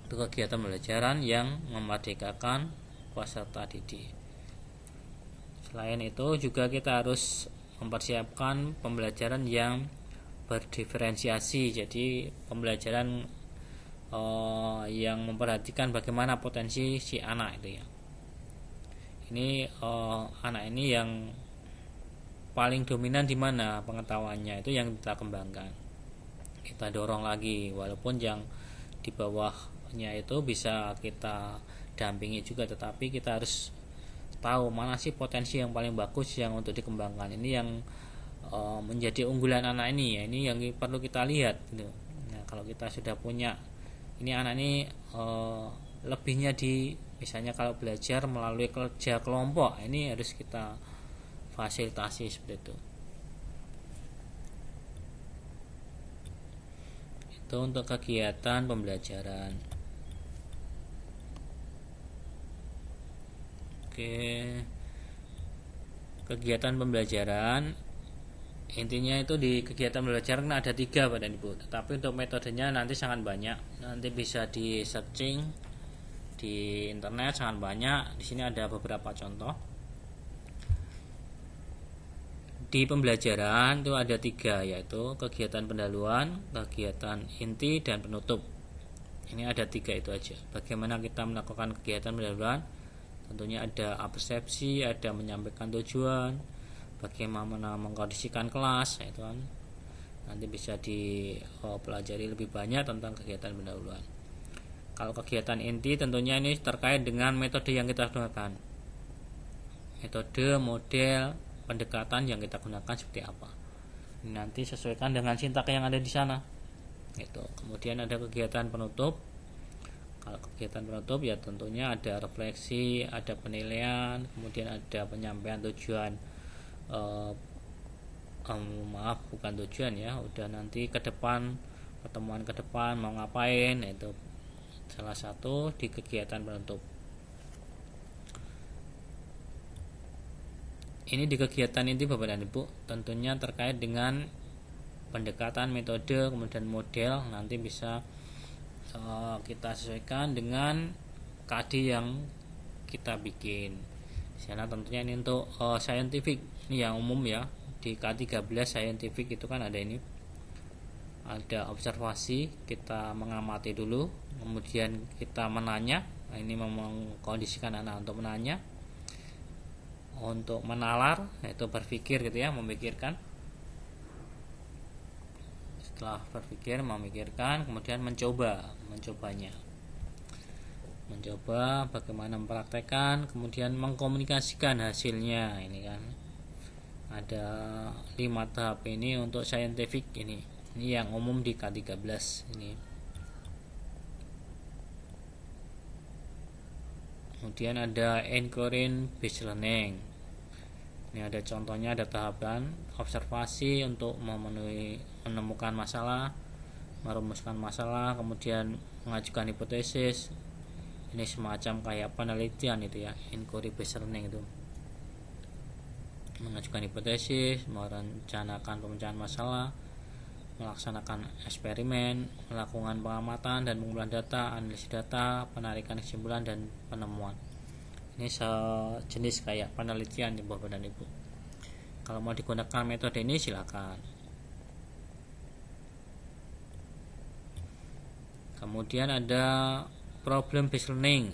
C: Itu kegiatan pembelajaran yang memerdekakan peserta didik. Selain itu juga kita harus mempersiapkan pembelajaran yang berdiferensiasi. Jadi pembelajaran yang memperhatikan bagaimana potensi si anak itu ya. Ini anak ini yang paling dominan di mana pengetahuannya, itu yang kita kembangkan. Kita dorong lagi, walaupun yang di bawahnya itu bisa kita dampingi juga, tetapi kita harus tahu mana sih potensi yang paling bagus yang untuk dikembangkan. Ini yang menjadi unggulan anak ini ya, ini yang perlu kita lihat gitu. Nah, kalau kita sudah punya ini anak ini lebihnya di misalnya kalau belajar melalui kerja kelompok, ini harus kita fasilitasi seperti itu. Itu untuk kegiatan pembelajaran. Oke, kegiatan pembelajaran intinya itu di kegiatan pembelajaran ada 3 Bapak dan Ibu, tetapi untuk metodenya nanti sangat banyak, nanti bisa di searching di internet sangat banyak. Di sini ada beberapa contoh. Di pembelajaran itu ada 3, yaitu kegiatan pendahuluan, kegiatan inti, dan penutup. Ini ada 3 itu aja. Bagaimana kita melakukan kegiatan pendahuluan? Tentunya ada persepsi, ada menyampaikan tujuan, bagaimana mengkondisikan kelas, itu kan nanti bisa dipelajari lebih banyak tentang kegiatan pendahuluan. Kalau kegiatan inti tentunya ini terkait dengan metode yang kita gunakan, metode, model, pendekatan yang kita gunakan seperti apa. Ini nanti sesuaikan dengan sintak yang ada di sana. Itu. Kemudian ada kegiatan penutup. Kalau kegiatan penutup ya tentunya ada refleksi, ada penilaian, kemudian ada penyampaian tujuan. Maaf bukan tujuan ya, udah nanti ke depan, pertemuan ke depan mau ngapain, itu salah satu di kegiatan penutup. Ini di kegiatan inti Bapak dan Ibu, tentunya terkait dengan pendekatan, metode, kemudian model, nanti bisa kita sesuaikan dengan KD yang kita bikin. Karena tentunya ini untuk scientific, ini yang umum ya. Di K13 scientific itu kan ada ini, ada observasi, kita mengamati dulu, kemudian kita menanya. Nah, ini mengkondisikan anak untuk menanya, untuk menalar, yaitu berpikir gitu ya, memikirkan. Setelah berpikir, memikirkan, kemudian mencobanya, mencoba bagaimana mempraktekkan, kemudian mengkomunikasikan hasilnya. Ini kan ada 5 tahap ini untuk scientific ini yang umum di K13 ini. Kemudian ada encourage based learning. Ini ada contohnya, ada tahapan observasi untuk menemukan masalah, merumuskan masalah, kemudian mengajukan hipotesis. Ini semacam kayak penelitian itu ya, encourage based learning itu. Mengajukan hipotesis, merencanakan pemecahan masalah, melaksanakan eksperimen, melakukan pengamatan dan pengumpulan data, analisis data, penarikan kesimpulan dan penemuan. Ini sejenis kayak penelitian ya Bapak dan Ibu. Kalau mau digunakan metode ini silakan. Kemudian ada problem based learning.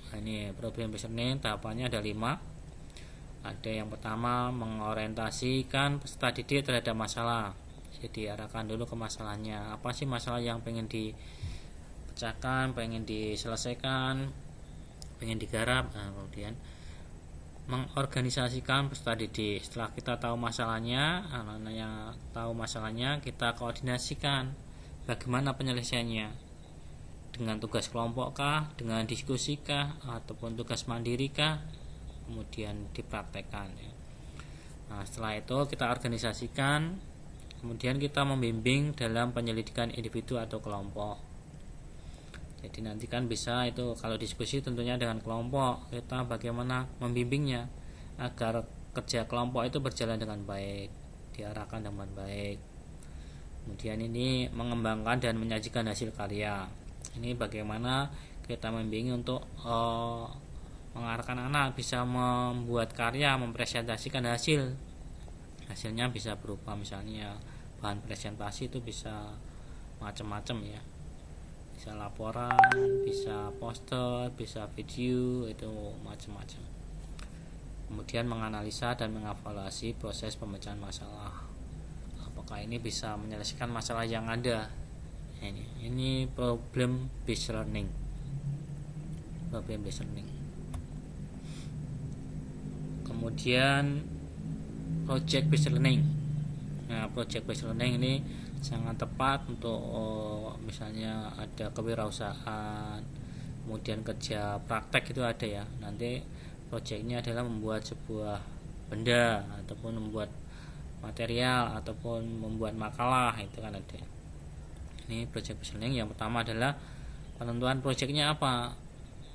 C: Nah, ini problem based learning tahapannya ada 5. Ada yang pertama, mengorientasikan peserta didik terhadap masalah. Jadi arahkan dulu ke masalahnya. Apa sih masalah yang pengen dipecahkan, pengen diselesaikan, pengen digarap. Nah, kemudian mengorganisasikan peserta didik. Setelah kita tahu masalahnya, anak-anaknya tahu masalahnya, kita koordinasikan bagaimana penyelesaiannya. Dengan tugas kelompok kah, dengan diskusi kah, ataupun tugas mandiri kah, kemudian dipraktekkan ya. Nah, setelah itu kita organisasikan, kemudian kita membimbing dalam penyelidikan individu atau kelompok. Jadi nanti kan bisa itu kalau diskusi tentunya dengan kelompok, kita bagaimana membimbingnya agar kerja kelompok itu berjalan dengan baik, diarahkan dengan baik. Kemudian ini mengembangkan dan menyajikan hasil karya. Ini bagaimana kita membimbing untuk mengarahkan anak bisa membuat karya, mempresentasikan hasilnya bisa berupa misalnya bahan presentasi itu bisa macam-macam ya, bisa laporan, bisa poster, bisa video, itu macam-macam. Kemudian menganalisa dan mengevaluasi proses pemecahan masalah, apakah ini bisa menyelesaikan masalah yang ada. Ini problem based learning. Kemudian project based learning. Nah, project based learning ini sangat tepat untuk misalnya ada kewirausahaan, kemudian kerja praktek itu ada ya. Nanti projectnya adalah membuat sebuah benda ataupun membuat material ataupun membuat makalah, itu kan ada. Ini project based learning. Yang pertama adalah penentuan projectnya apa.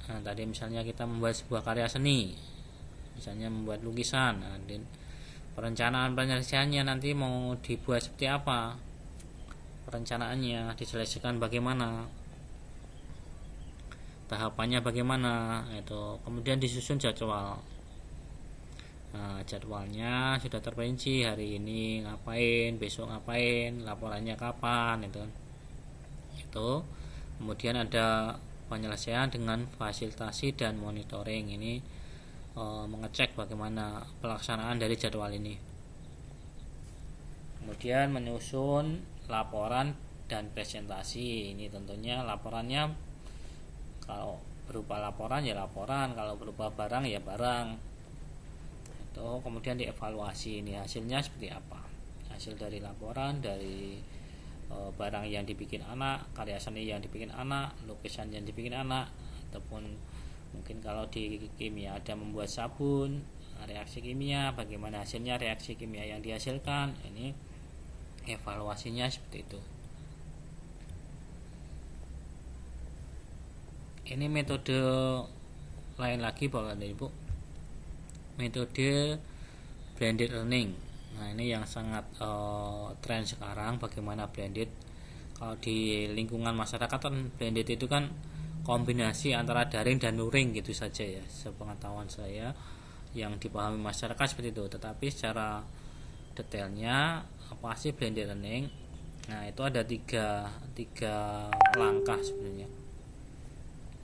C: Nah, tadi misalnya kita membuat sebuah karya seni, misalnya membuat lukisan. Nah, perencanaan penyelesaiannya nanti mau dibuat seperti apa, perencanaannya diselesaikan bagaimana, tahapannya bagaimana, itu kemudian disusun jadwal. Nah, jadwalnya sudah terperinci, hari ini ngapain, besok ngapain, laporannya kapan, itu kemudian ada penyelesaian dengan fasilitasi dan monitoring. Ini mengecek bagaimana pelaksanaan dari jadwal ini. Kemudian menyusun laporan dan presentasi. Ini tentunya laporannya kalau berupa laporan ya laporan, kalau berupa barang ya barang. Itu kemudian dievaluasi, ini hasilnya seperti apa, hasil dari laporan, dari barang yang dibikin anak, karya seni yang dibikin anak, lukisan yang dibikin anak, ataupun mungkin kalau di kimia ada membuat sabun, reaksi kimia, bagaimana hasilnya reaksi kimia yang dihasilkan. Ini evaluasinya seperti itu. Ini metode lain lagi Bapak dan Ibu, metode blended learning. Nah, ini yang sangat tren sekarang, bagaimana blended. Kalau di lingkungan masyarakat kan blended itu kan kombinasi antara daring dan luring gitu saja ya, sepengetahuan saya, yang dipahami masyarakat seperti itu. Tetapi secara detailnya apa sih blended learning? Nah, itu ada tiga langkah sebenarnya.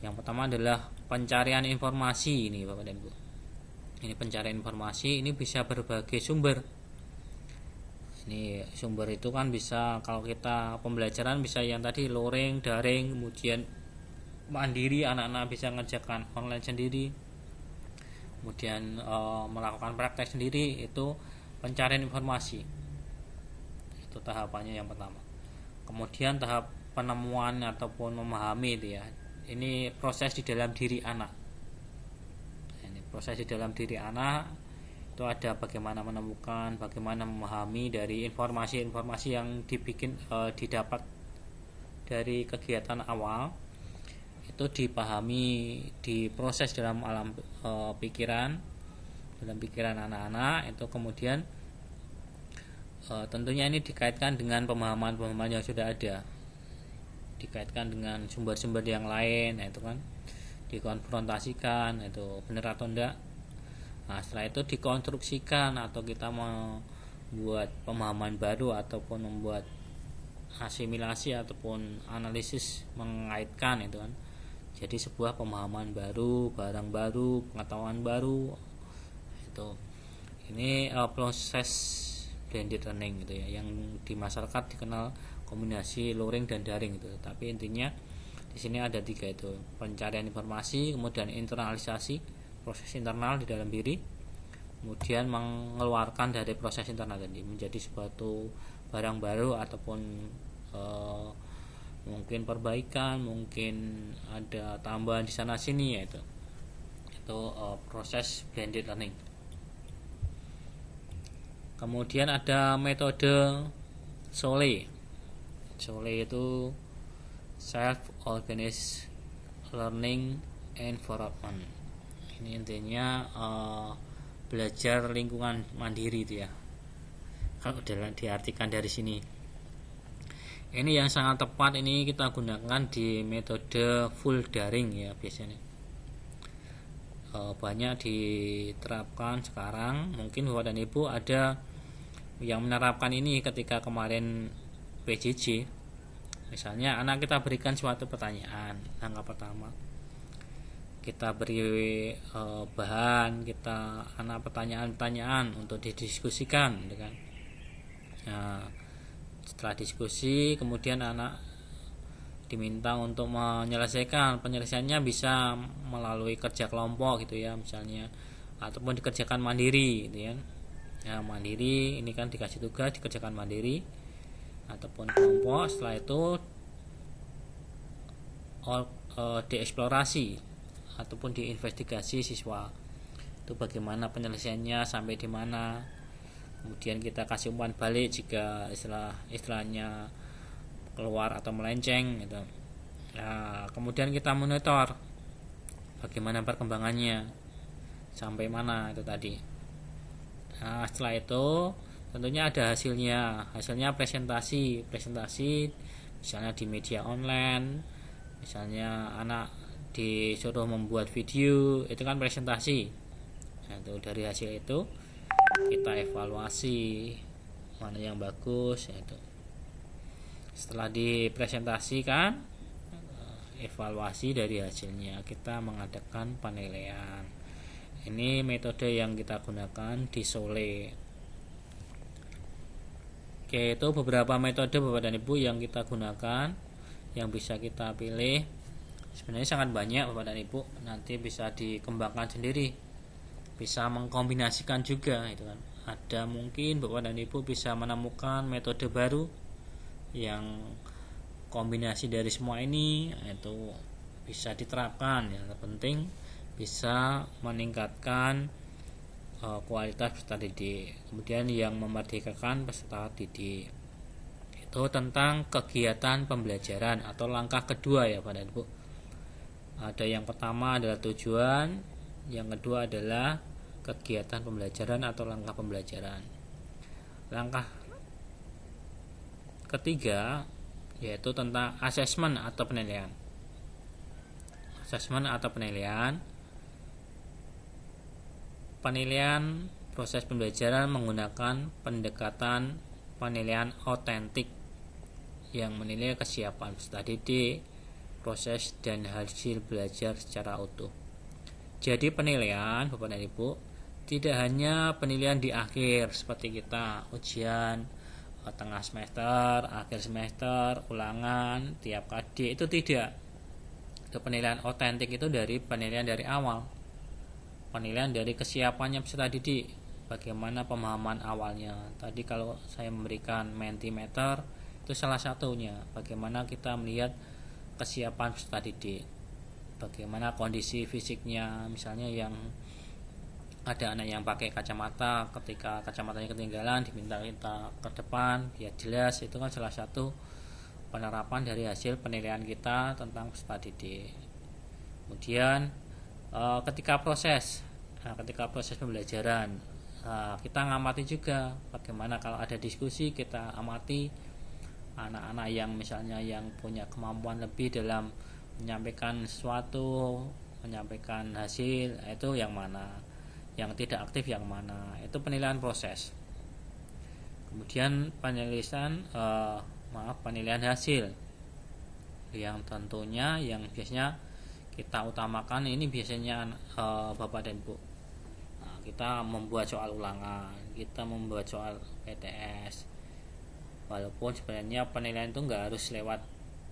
C: Yang pertama adalah pencarian informasi. Ini Bapak dan Ibu, ini pencarian informasi, ini bisa berbagai sumber. Ini sumber itu kan bisa, kalau kita pembelajaran bisa yang tadi luring, daring, kemudian mandiri, anak-anak bisa ngerjakan online sendiri, kemudian melakukan praktek sendiri. Itu pencarian informasi, itu tahapannya yang pertama. Kemudian tahap penemuan ataupun memahami itu ya, ini proses di dalam diri anak. Ini proses di dalam diri anak itu ada bagaimana menemukan, bagaimana memahami dari informasi-informasi yang didapat dari kegiatan awal, itu dipahami, diproses dalam alam pikiran, dalam pikiran anak-anak. Itu kemudian tentunya ini dikaitkan dengan pemahaman-pemahaman yang sudah ada, dikaitkan dengan sumber-sumber yang lain. Nah, itu kan dikonfrontasikan, itu benar atau enggak. Nah, setelah itu dikonstruksikan, atau kita membuat pemahaman baru ataupun membuat asimilasi ataupun analisis mengaitkan, itu kan jadi sebuah pemahaman baru, barang baru, pengetahuan baru. Itu ini proses blended learning gitu ya, yang di masyarakat dikenal kombinasi luring dan daring gitu. Tapi intinya di sini ada tiga, itu pencarian informasi, kemudian internalisasi, proses internal di dalam diri, kemudian mengeluarkan dari proses internal tadi menjadi suatu barang baru ataupun mungkin perbaikan, mungkin ada tambahan di sana sini, yaitu proses blended learning. Kemudian ada metode SOLE. SOLE itu self organized learning environment. Ini intinya belajar lingkungan mandiri itu ya, kalau diartikan dari sini. Ini yang sangat tepat, ini kita gunakan di metode full daring ya biasanya. Banyak diterapkan sekarang. Mungkin Bapak dan Ibu ada yang menerapkan ini ketika kemarin PJJ. Misalnya anak kita berikan suatu pertanyaan, langkah pertama kita beri bahan, kita anak pertanyaan-pertanyaan untuk didiskusikan, kan. Nah, setelah diskusi kemudian anak diminta untuk menyelesaikan. Penyelesaiannya bisa melalui kerja kelompok gitu ya misalnya, ataupun dikerjakan mandiri gitu ya. Ya, mandiri ini kan dikasih tugas dikerjakan mandiri ataupun kelompok. Setelah itu dieksplorasi ataupun diinvestigasi siswa itu bagaimana penyelesaiannya sampai di mana. Kemudian kita kasih umpan balik jika istilahnya keluar atau melenceng gitu. Nah, kemudian kita monitor bagaimana perkembangannya sampai mana itu tadi. Nah, setelah itu tentunya ada hasilnya presentasi misalnya di media online, misalnya anak disuruh membuat video, itu kan presentasi. Nah, itu dari hasil itu kita evaluasi mana yang bagus ya itu. Setelah dipresentasikan, evaluasi dari hasilnya, kita mengadakan penilaian. Ini metode yang kita gunakan di Sole. Oke, itu beberapa metode Bapak dan Ibu yang kita gunakan, yang bisa kita pilih. Sebenarnya sangat banyak Bapak dan Ibu, nanti bisa dikembangkan sendiri, bisa mengkombinasikan juga itu kan. Ada mungkin Bapak dan Ibu bisa menemukan metode baru yang kombinasi dari semua ini, itu bisa diterapkan. Yang penting bisa meningkatkan kualitas peserta didik. Kemudian yang memerdekakan peserta didik itu tentang kegiatan pembelajaran atau langkah kedua ya Bapak dan Ibu. Ada yang pertama adalah tujuan, yang kedua adalah kegiatan pembelajaran atau langkah pembelajaran. Langkah ketiga yaitu tentang asesmen atau penilaian. Asesmen atau penilaian proses pembelajaran menggunakan pendekatan penilaian otentik yang menilai kesiapan peserta didik, proses dan hasil belajar secara utuh. Jadi penilaian Bapak dan Ibu tidak hanya penilaian di akhir seperti kita ujian tengah semester, akhir semester, ulangan tiap KD, itu tidak. Itu penilaian otentik itu dari penilaian dari awal, penilaian dari kesiapannya peserta didik, bagaimana pemahaman awalnya. Tadi kalau saya memberikan Mentimeter itu salah satunya, bagaimana kita melihat kesiapan peserta didik, bagaimana kondisi fisiknya. Misalnya yang ada anak yang pakai kacamata, ketika kacamatanya ketinggalan diminta kita ke depan biar jelas, itu kan salah satu penerapan dari hasil penilaian kita tentang peserta didik. Kemudian ketika proses pembelajaran, kita ngamati juga bagaimana kalau ada diskusi, kita amati anak-anak yang misalnya yang punya kemampuan lebih dalam menyampaikan sesuatu, menyampaikan hasil, itu yang mana, yang tidak aktif yang mana, itu penilaian proses. Kemudian penilaian hasil, yang tentunya yang biasanya kita utamakan ini biasanya Bapak dan Ibu. Nah, kita membuat soal ulangan, kita membuat soal PTS, walaupun sebenarnya penilaian itu nggak harus lewat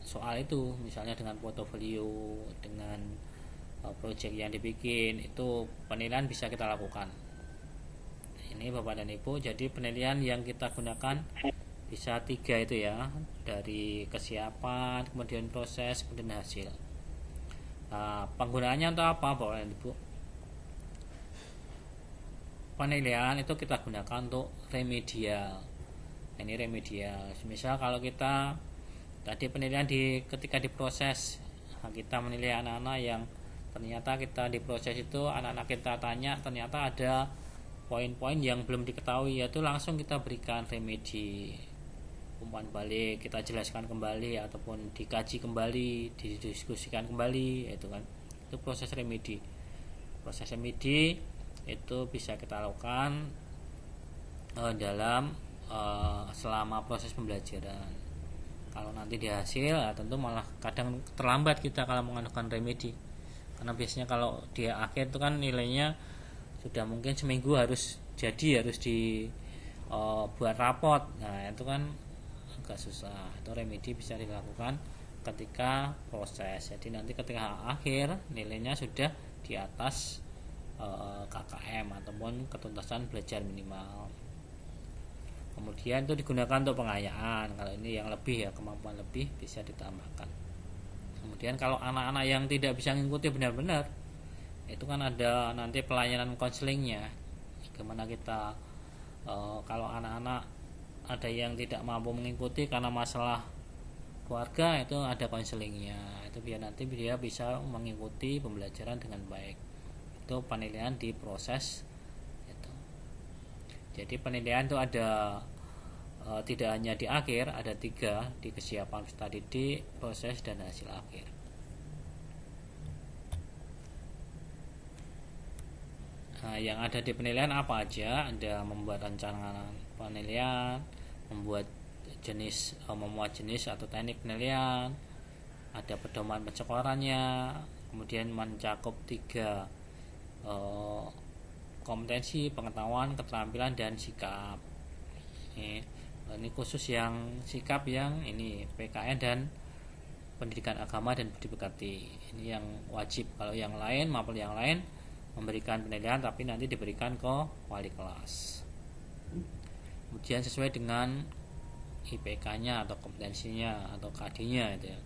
C: soal itu, misalnya dengan portofolio, dengan proyek yang dibikin, itu penilaian bisa kita lakukan. Ini Bapak dan Ibu, jadi penilaian yang kita gunakan bisa 3 itu ya, dari kesiapan, kemudian proses, kemudian hasil. Penggunaannya untuk apa Bapak dan Ibu? Penilaian itu kita gunakan untuk remedial. Ini remedial. Misal kalau kita tadi penilaian ketika diproses, kita menilai anak-anak yang ternyata kita diproses itu, anak-anak kita tanya ternyata ada poin-poin yang belum diketahui, yaitu langsung kita berikan remedi. umpan balik, kita jelaskan kembali ataupun dikaji kembali, didiskusikan kembali, itu kan itu proses remedi. Proses remedi itu bisa kita lakukan dalam selama proses pembelajaran. Kalau nanti di hasil tentu malah kadang terlambat kita kalau mengadakan remedi, karena biasanya kalau di akhir itu kan nilainya sudah mungkin seminggu harus buat rapot. Nah itu kan agak susah. Itu remedi bisa dilakukan ketika proses. Jadi nanti ketika akhir nilainya sudah di atas KKM ataupun ketuntasan belajar minimal. Kemudian itu digunakan untuk pengayaan. Kalau ini yang lebih ya, kemampuan lebih bisa ditambahkan. Kemudian kalau anak-anak yang tidak bisa mengikuti benar-benar, itu kan ada nanti pelayanan konselingnya. Gimana kita kalau anak-anak ada yang tidak mampu mengikuti karena masalah keluarga, itu ada konselingnya. Itu biar nanti dia bisa mengikuti pembelajaran dengan baik. Itu penilaian di proses itu. Jadi penilaian itu ada tidak hanya di akhir, ada 3, di kesiapan peserta didik, proses, dan hasil akhir. Nah, yang ada di penilaian apa aja? Ada membuat rencana penilaian, memuat jenis atau teknik penilaian, ada pedoman pencekorannya, kemudian mencakup 3 kompetensi, pengetahuan, keterampilan, dan sikap. Ini khusus yang sikap, yang ini PKN dan pendidikan agama dan budi pekerti. Ini yang wajib. Kalau yang lain, mapel yang lain memberikan penilaian tapi nanti diberikan ke wali kelas. Kemudian sesuai dengan IPK-nya atau kompetensinya atau KD-nya itu ya.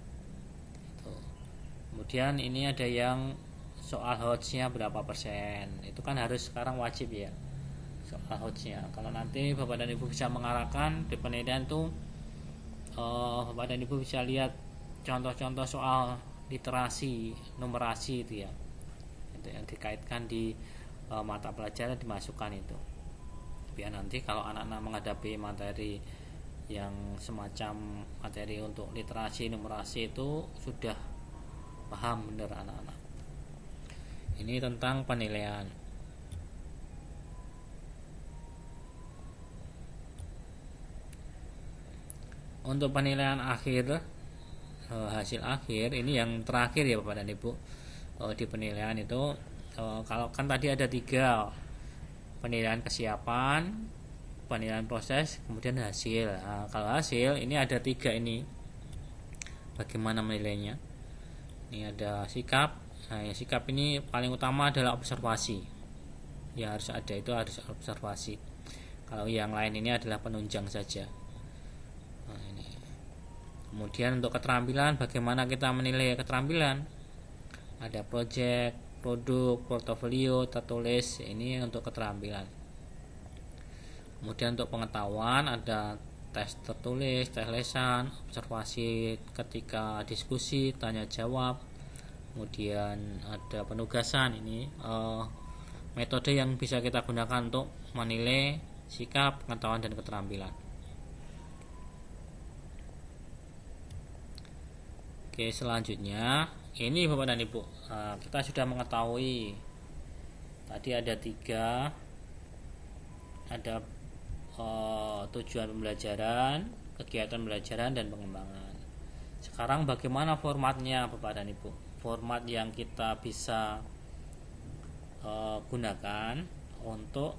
C: Kemudian ini ada yang soal HOTS-nya berapa persen. Itu kan harus sekarang wajib ya, soal HOTS-nya. Kalau nanti Bapak dan Ibu bisa mengarahkan di penilaian tuh, Bapak dan Ibu bisa lihat contoh-contoh soal literasi, numerasi itu ya. Itu yang dikaitkan di mata pelajaran dimasukkan itu. Biar nanti kalau anak-anak menghadapi materi yang semacam materi untuk literasi, numerasi itu sudah paham benar anak-anak. Ini tentang penilaian. Untuk penilaian akhir, hasil akhir, ini yang terakhir ya Bapak dan Ibu. Di penilaian itu kalau kan tadi ada 3, penilaian kesiapan, penilaian proses, kemudian hasil. Nah, kalau hasil ini ada 3 ini. Bagaimana menilainya? Ini ada sikap. Nah, yang sikap ini paling utama adalah observasi. Ya harus ada, itu harus observasi. Kalau yang lain ini adalah penunjang saja. Nah, ini. Kemudian untuk keterampilan, bagaimana kita menilai keterampilan? Ada project, produk, portofolio, tertulis. Ini untuk keterampilan. Kemudian untuk pengetahuan ada tes tertulis, tes lesan, observasi ketika diskusi, tanya jawab. Kemudian ada penugasan. Ini metode yang bisa kita gunakan untuk menilai sikap, pengetahuan, dan keterampilan. Oke, selanjutnya ini Bapak dan Ibu, kita sudah mengetahui tadi ada 3, ada tujuan pembelajaran, kegiatan pembelajaran, dan pengembangan. Sekarang bagaimana formatnya Bapak dan Ibu? Format yang kita bisa gunakan untuk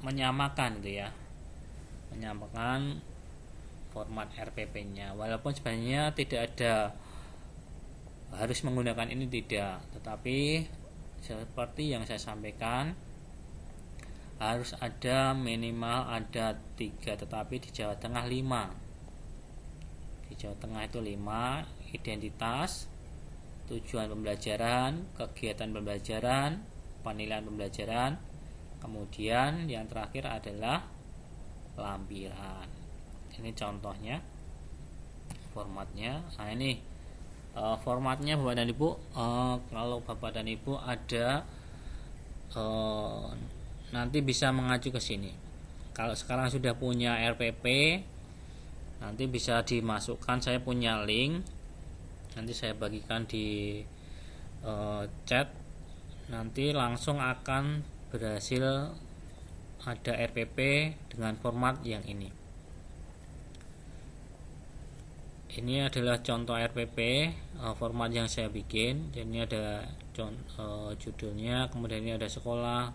C: menyamakan itu ya, menyamakan format RPP-nya. Walaupun sebenarnya tidak ada harus menggunakan ini, tidak, tetapi seperti yang saya sampaikan, harus ada minimal ada 3, tetapi di Jawa Tengah 5. Di Jawa Tengah itu 5, identitas, tujuan pembelajaran, kegiatan pembelajaran, penilaian pembelajaran, kemudian yang terakhir adalah lampiran. Ini contohnya formatnya. Nah ini formatnya Bapak dan Ibu. Kalau Bapak dan Ibu ada nanti bisa mengacu ke sini. Kalau sekarang sudah punya RPP, nanti bisa dimasukkan. Saya punya link, nanti saya bagikan di chat. Nanti langsung akan berhasil ada RPP dengan format yang ini. Ini adalah contoh RPP format yang saya bikin. Jadi ini ada judulnya, kemudian ini ada sekolah,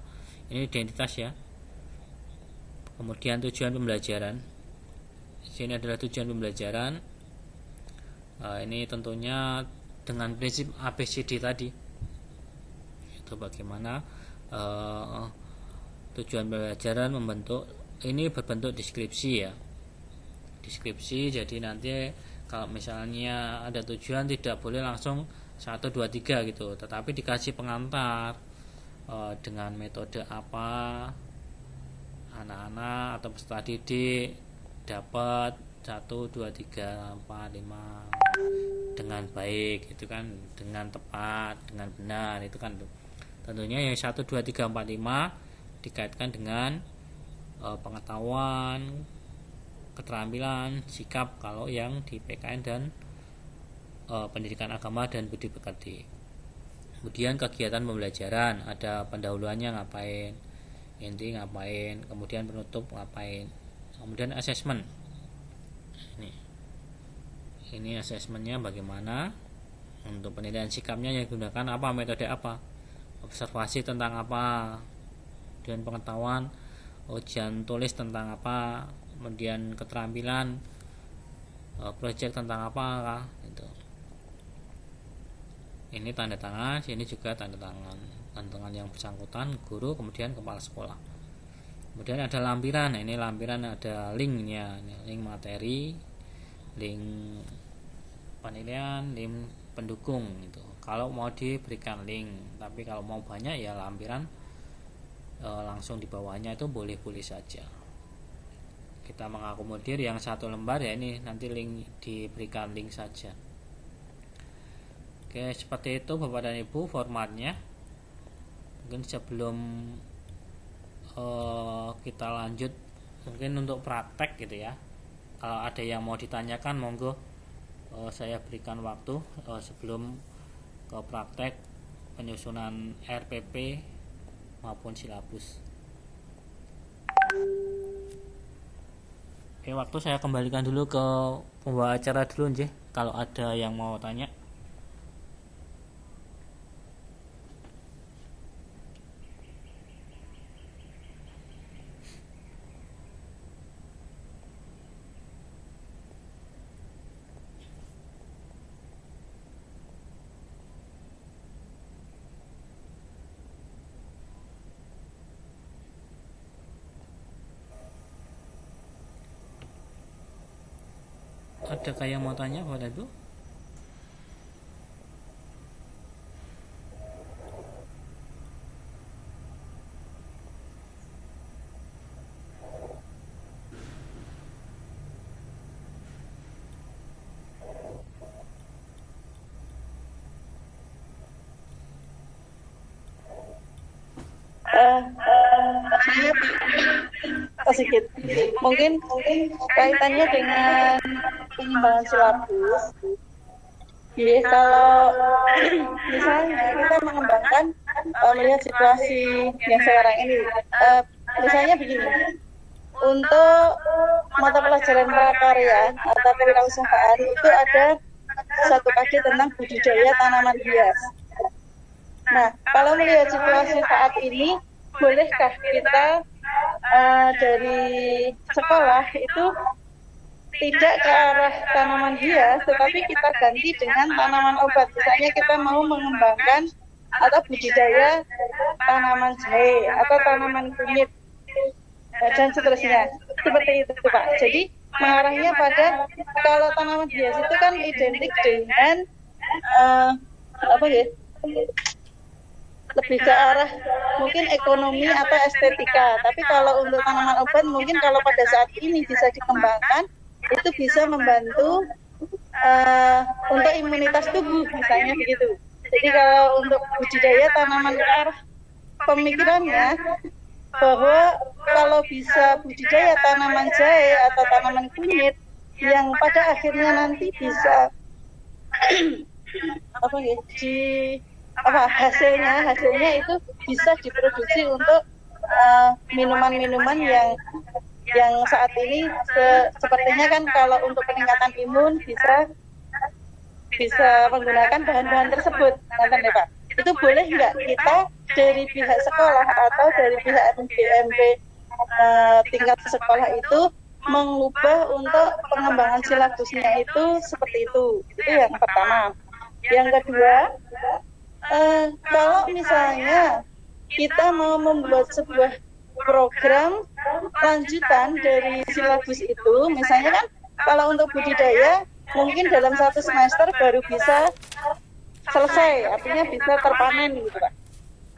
C: ini identitas ya, kemudian tujuan pembelajaran. Di sini adalah tujuan pembelajaran. Ini tentunya dengan prinsip ABCD tadi. Itu bagaimana tujuan pembelajaran membentuk, ini berbentuk deskripsi ya. Deskripsi, jadi nanti kalau misalnya ada tujuan tidak boleh langsung 1, 2, 3 gitu, tetapi dikasih pengantar dengan metode apa anak-anak atau peserta didik dapat 1, 2, 3, 4, 5 dengan baik, itu kan, dengan tepat, dengan benar, itu kan tentunya yang 1, 2, 3, 4, 5 dikaitkan dengan pengetahuan, keterampilan, sikap kalau yang di PKN dan pendidikan agama dan budi pekerti. Kemudian kegiatan pembelajaran, ada pendahuluannya ngapain, inti ngapain, kemudian penutup ngapain, kemudian asesmen. Ini asesmennya bagaimana, untuk penilaian sikapnya yang digunakan apa, metode apa, observasi tentang apa, kemudian pengetahuan, ujian tulis tentang apa, kemudian keterampilan, proyek tentang apa itu. Ini tanda tangan, sini juga tanda tangan yang bersangkutan, guru, kemudian kepala sekolah. Kemudian ada lampiran. Nah, ini lampiran ada linknya, link materi, link penilaian, link pendukung itu. Kalau mau diberikan link, tapi kalau mau banyak ya lampiran langsung di bawahnya itu boleh-boleh saja. Kita mengakomodir yang 1 lembar ya, ini nanti link diberikan link saja. Oke, seperti itu Bapak dan Ibu formatnya. Mungkin sebelum kita lanjut, mungkin untuk praktek gitu ya, kalau ada yang mau ditanyakan monggo saya berikan waktu sebelum ke praktek penyusunan RPP maupun silabus. Oke, waktu saya kembalikan dulu ke pembawa acara dulu nggih, kalau ada yang mau tanya. Adakah yang mau tanya pada itu?
B: Saya sedikit, mungkin kaitannya dengan pengembangan silabus. Jadi kalau misalnya kita mengembangkan melihat situasi yang sekarang ini, misalnya begini, untuk mata pelajaran prakarya atau kewirausahaan itu ada satu kajian tentang budidaya tanaman hias. Nah, kalau melihat situasi saat ini, bolehkah kita dari sekolah itu tidak ke arah tanaman hias, tetapi kita ganti dengan tanaman obat. Misalnya kita mau mengembangkan atau budidaya tanaman jahe atau tanaman kunyit dan seterusnya. Seperti itu, Pak. Jadi mengarahnya pada, kalau tanaman hias itu kan identik dengan lebih ke arah mungkin ekonomi atau estetika. Tapi kalau untuk tanaman obat mungkin kalau pada saat ini bisa dikembangkan, itu bisa membantu untuk imunitas tubuh misalnya begitu. Jadi kalau untuk budidaya tanaman ke arah pemikirannya
D: bahwa kalau bisa budidaya tanaman jahe atau tanaman kunyit yang pada akhirnya nanti bisa hasilnya itu bisa diproduksi untuk minuman-minuman yang saat ini sepertinya kan kalau untuk peningkatan imun bisa menggunakan bahan-bahan tersebut, nanti Pak. Itu boleh nggak kita dari pihak sekolah atau dari pihak BMP tingkat sekolah itu mengubah untuk pengembangan silabusnya itu seperti itu. Itu yang pertama. Yang kedua, kalau misalnya kita mau membuat sebuah program lanjutan dari silabus itu, misalnya kan kalau untuk budidaya mungkin dalam 1 semester baru bisa selesai, artinya bisa terpanen gitu Pak.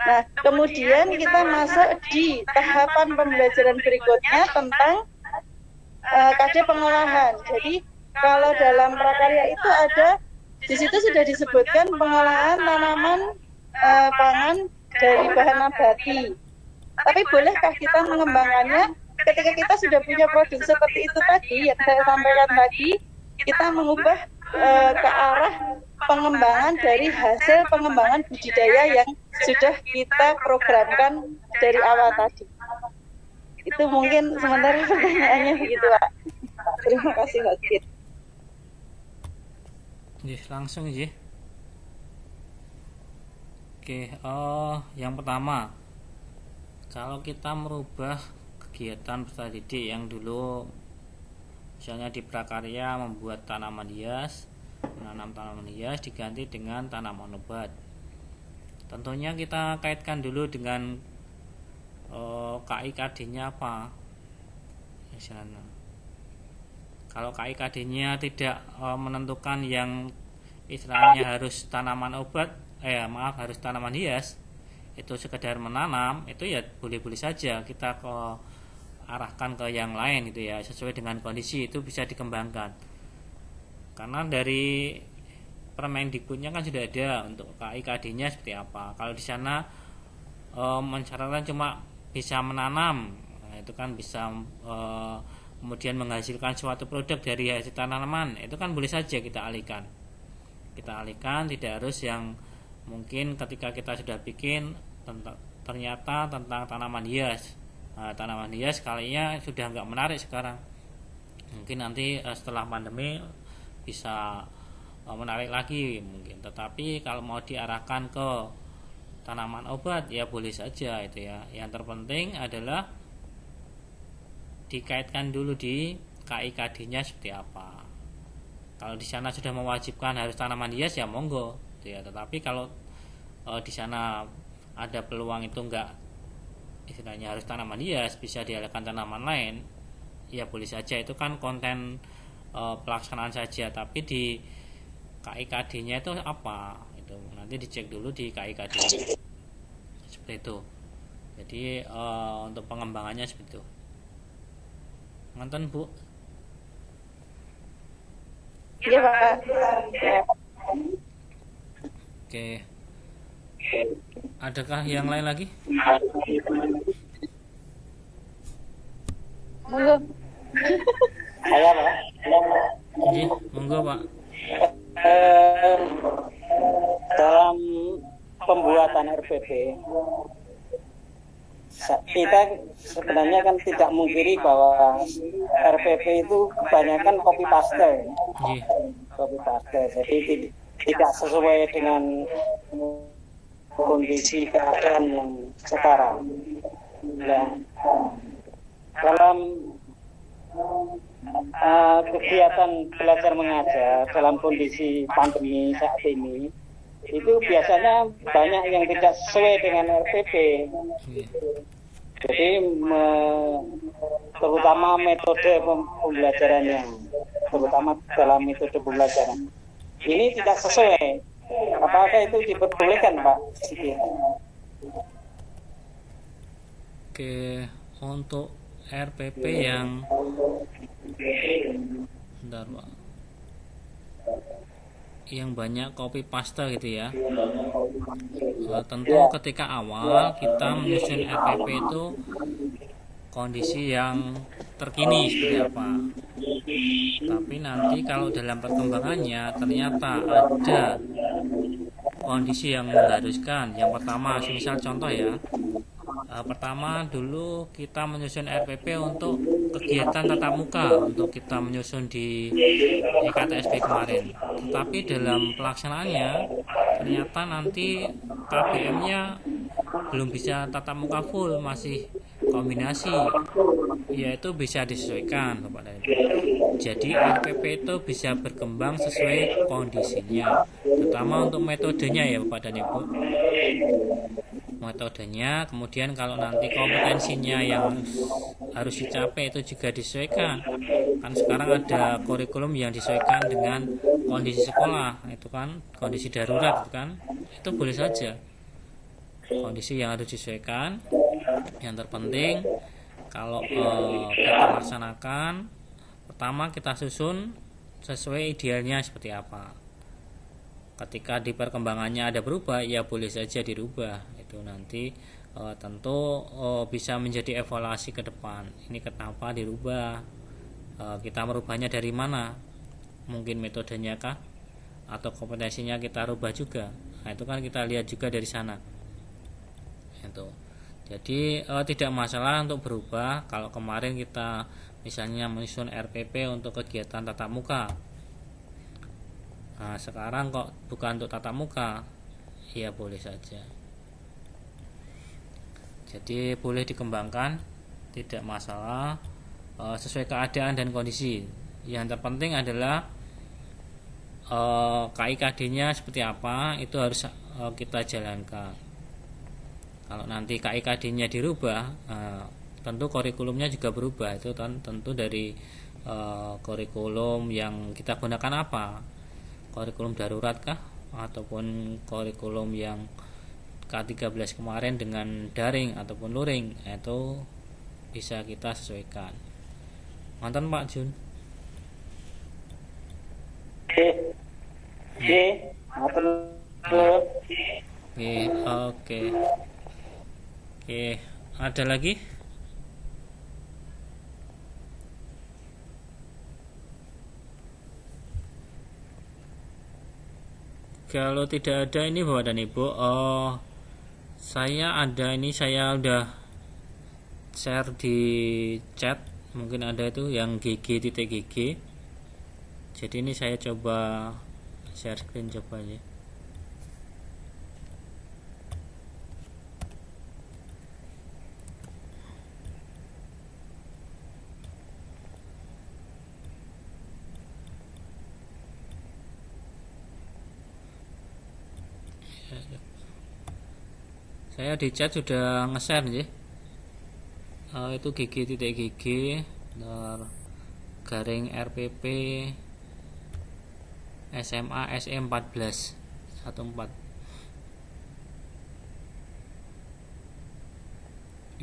D: Nah, kemudian kita masuk di tahapan pembelajaran berikutnya tentang KD pengolahan. Jadi kalau dalam prakarya itu ada, di situ sudah disebutkan pengolahan tanaman pangan dari bahan nabati. Tapi bolehkah kita mengembangkannya ketika kita sudah punya produk seperti itu tadi yang saya sampaikan tadi, kita mengubah ke arah pengembangan dari hasil pengembangan budidaya yang sudah kita programkan dari awal tadi. Itu mungkin sementara pertanyaannya begitu Pak. Terima kasih Pak Kit.
C: Langsung aja. Oke, yang pertama, kalau kita merubah kegiatan peserta didik yang dulu misalnya di prakarya membuat tanaman hias, menanam tanaman hias diganti dengan tanaman obat. Tentunya kita kaitkan dulu dengan KIKD-nya apa. Misalnya, kalau KIKD-nya tidak menentukan yang istilahnya harus tanaman obat, harus tanaman hias, itu sekedar menanam, itu ya boleh-boleh saja kita arahkan ke yang lain gitu ya, sesuai dengan kondisi itu bisa dikembangkan. Karena dari Permendikbudnya kan sudah ada untuk KIKD-nya seperti apa. Kalau di sana mensyaratkan cuma bisa menanam, nah, itu kan bisa kemudian menghasilkan suatu produk dari hasil tanaman, itu kan boleh saja kita alihkan. Tidak harus yang mungkin ketika kita sudah bikin ternyata tentang tanaman hias. Nah, tanaman hias kalinya sudah nggak menarik sekarang. Mungkin nanti setelah pandemi bisa menarik lagi mungkin. Tetapi kalau mau diarahkan ke tanaman obat ya boleh saja itu ya. Yang terpenting adalah dikaitkan dulu di KIKD-nya seperti apa. Kalau di sana sudah mewajibkan harus tanaman hias ya monggo gitu ya. Tetapi kalau di sana ada peluang itu enggak, istilahnya harus tanaman hias, bisa dialihkan tanaman lain, ya boleh saja. Itu kan konten pelaksanaan saja. Tapi di KIKD-nya itu apa? Itu nanti dicek dulu di KIKD-nya. Seperti itu. Jadi untuk pengembangannya seperti itu. Nonton Bu?
D: Iya Pak.
C: Oke. Adakah yang lain lagi?
D: Monggo.
A: Saya Pak.
C: Iya, monggo Pak.
A: Dalam pembuatan RPP kita sebenarnya kan tidak mungkiri bahwa RPP itu kebanyakan copy paste. Jadi tidak sesuai dengan kondisi keadaan yang sekarang. Nah, dalam kegiatan belajar mengajar dalam kondisi pandemi saat ini itu biasanya banyak yang tidak sesuai dengan RPP. Jadi terutama metode pembelajarannya, terutama dalam metode pembelajaran ini tidak sesuai. Apakah itu diperbolehkan Pak?
C: Oke, untuk RPP yang bentar Pak. yang banyak copy paste gitu ya. Tentu ketika awal kita menyusun RPP itu kondisi yang terkini seperti apa. Tapi nanti kalau dalam perkembangannya ternyata ada kondisi yang mengharuskan. Yang pertama, misal contoh ya, pertama dulu kita menyusun RPP untuk kegiatan tatap muka, untuk kita menyusun di EKTSP kemarin. Tetapi dalam pelaksanaannya ternyata nanti KBM-nya belum bisa tatap muka full, masih kombinasi, yaitu bisa disesuaikan Bapak dan Ibu. Jadi RPP itu bisa berkembang sesuai kondisinya, terutama untuk metodenya ya Bapak dan Ibu. Metodenya, kemudian kalau nanti kompetensinya yang harus dicapai itu juga disesuaikan. Kan sekarang ada kurikulum yang disesuaikan dengan kondisi sekolah, itu kan kondisi darurat, itu kan itu boleh saja kondisi yang harus disesuaikan. Yang terpenting kalau kita laksanakan, pertama kita susun sesuai idealnya seperti apa. Ketika di perkembangannya ada berubah, ya boleh saja dirubah. Itu nanti tentu bisa menjadi evaluasi ke depan. Ini kenapa dirubah? Kita merubahnya dari mana? Mungkin metodenya kah? Atau kompetensinya kita rubah juga? Nah, itu kan kita lihat juga dari sana. Itu. Jadi tidak masalah untuk berubah. Kalau kemarin kita misalnya menyusun RPP untuk kegiatan tatap muka, nah sekarang kok bukan untuk tatap muka, ya boleh saja. Jadi boleh dikembangkan, tidak masalah, sesuai keadaan dan kondisi. Yang terpenting adalah KIKD-nya seperti apa, itu harus kita jalankan. Kalau nanti KIKD-nya dirubah, tentu kurikulumnya juga berubah. Itu tentu dari kurikulum yang kita gunakan apa, kurikulum darurat kah, ataupun kurikulum yang K13 kemarin dengan daring ataupun luring, itu bisa kita sesuaikan. Mantan Pak Jun. Oke, ada lagi? Kalau tidak ada ini Bapak dan Ibu, saya ada ini, saya udah share di chat, mungkin ada itu yang gg.gg. Jadi ini saya coba share screen, coba aja. Saya di chat sudah nge-share nih. Itu gg.gg garing RPP SMA SE 14 14.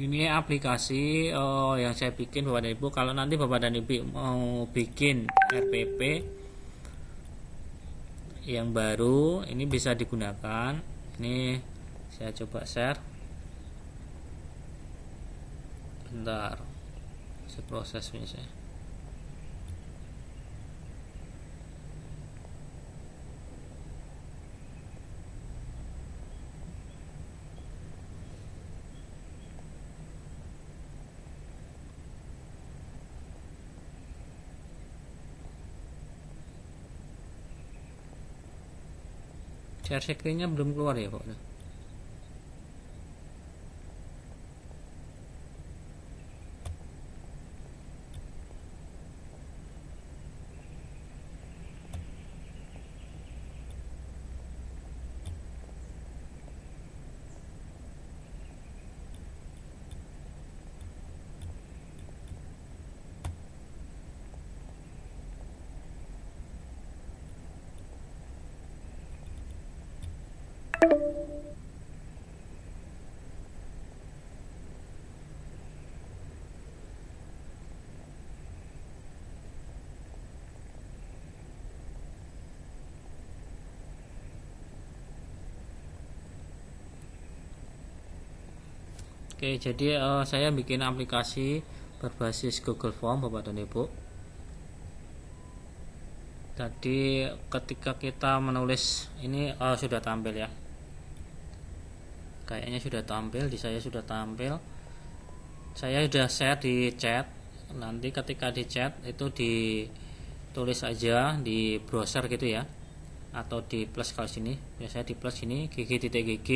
C: Ini aplikasi yang saya bikin Bapak dan Ibu. Kalau nanti Bapak dan Ibu mau bikin RPP yang baru, ini bisa digunakan. Ini saya coba share. Bentar, saya proses ini saya. Share screen-nya belum keluar ya Pak. Oke, jadi saya bikin aplikasi berbasis Google Form Bapak dan Ibu. Tadi ketika kita menulis ini sudah tampil ya, kayaknya sudah tampil, di saya sudah tampil. Saya sudah share di chat. Nanti ketika di chat itu ditulis aja di browser gitu ya, atau di plus kalau sini biasanya di plus ini gg.gg